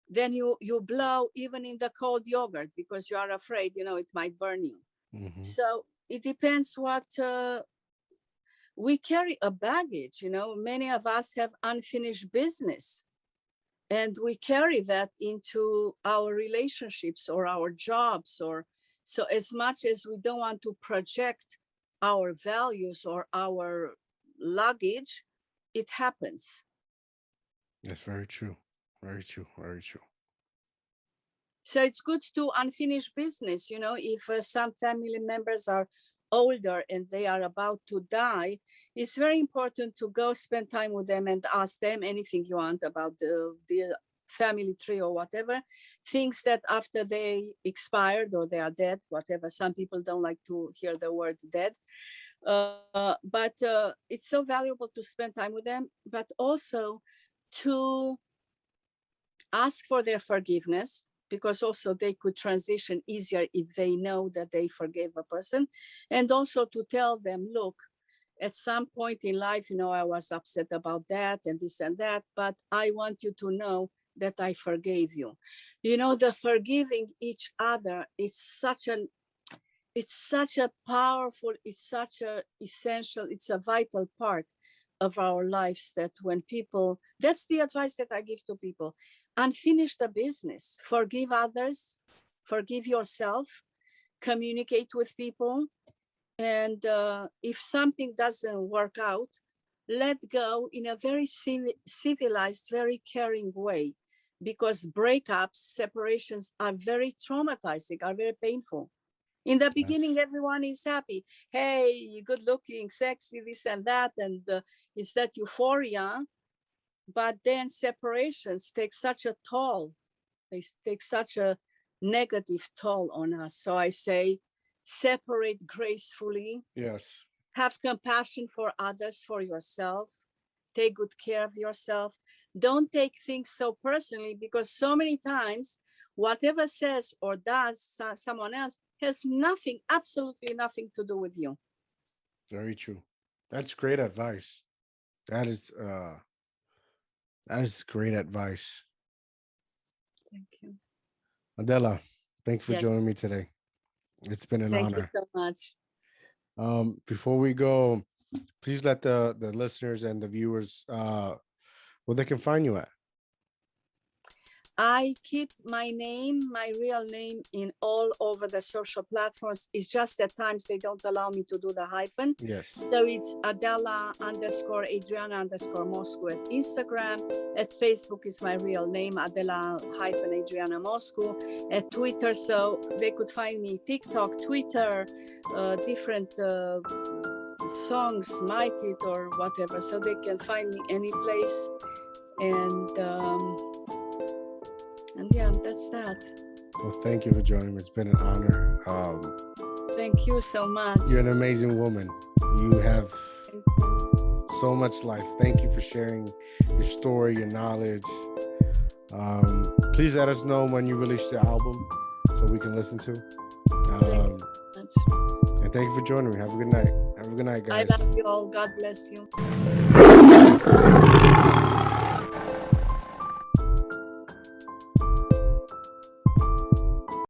then you blow even in the cold yogurt because you are afraid, it might burn you. Mm-hmm. So it depends what we carry a baggage. Many of us have unfinished business, and we carry that into our relationships or our jobs. Or so, as much as we don't want to project our values or our luggage, it happens. That's very true. Very true. Very true. So it's good to unfinish business. If some family members are older and they are about to die, it's very important to go spend time with them and ask them anything you want about the family tree or whatever, things that after they expired or they are dead, whatever. Some people don't like to hear the word dead. But it's so valuable to spend time with them, but also to ask for their forgiveness, because also they could transition easier if they know that they forgave a person. And also to tell them, look, at some point in life, I was upset about that and this and that, but I want you to know that I forgave you. The forgiving each other is such a powerful, it's such a essential, it's a vital part of our lives, that when people, that's the advice that I give to people: unfinish the business, forgive others, forgive yourself, communicate with people, and if something doesn't work out, let go in a very civilized, very caring way, because breakups, separations are very traumatizing, are very painful. In the beginning, Yes. everyone is happy. Hey, good looking, sexy, this and that. And it's that euphoria. But then separations take such a toll. They take such a negative toll on us. So I say, separate gracefully. Yes. Have compassion for others, for yourself. Take good care of yourself. Don't take things so personally, because so many times, whatever says or does someone else has nothing, absolutely nothing to do with you. Very true. That's great advice. That is great advice. Thank you. Adela, thank you for Yes, joining me today. It's been an thank you honor. so much. Before we go, please let the listeners and the viewers where they can find you at. I keep my name, my real name, in all over the social platforms. It's just that times they don't allow me to do the hyphen. Yes. So it's Adela_Adriana Moscu at Instagram. At Facebook is my real name, Adela-Adriana Moscu. At Twitter, so they could find me TikTok, Twitter, different songs, Mic It or whatever. So they can find me any place. And yeah, that's that. Well, thank you for joining me. It's been an honor. Thank you so much. You're an amazing woman. You have so much life. Thank you for sharing your story, your knowledge. Please let us know when you release the album so so we can listen to. Thank Um, you so much. and thank you for joining me. Have a good night. Have a good night, I guys. love you all. God bless you.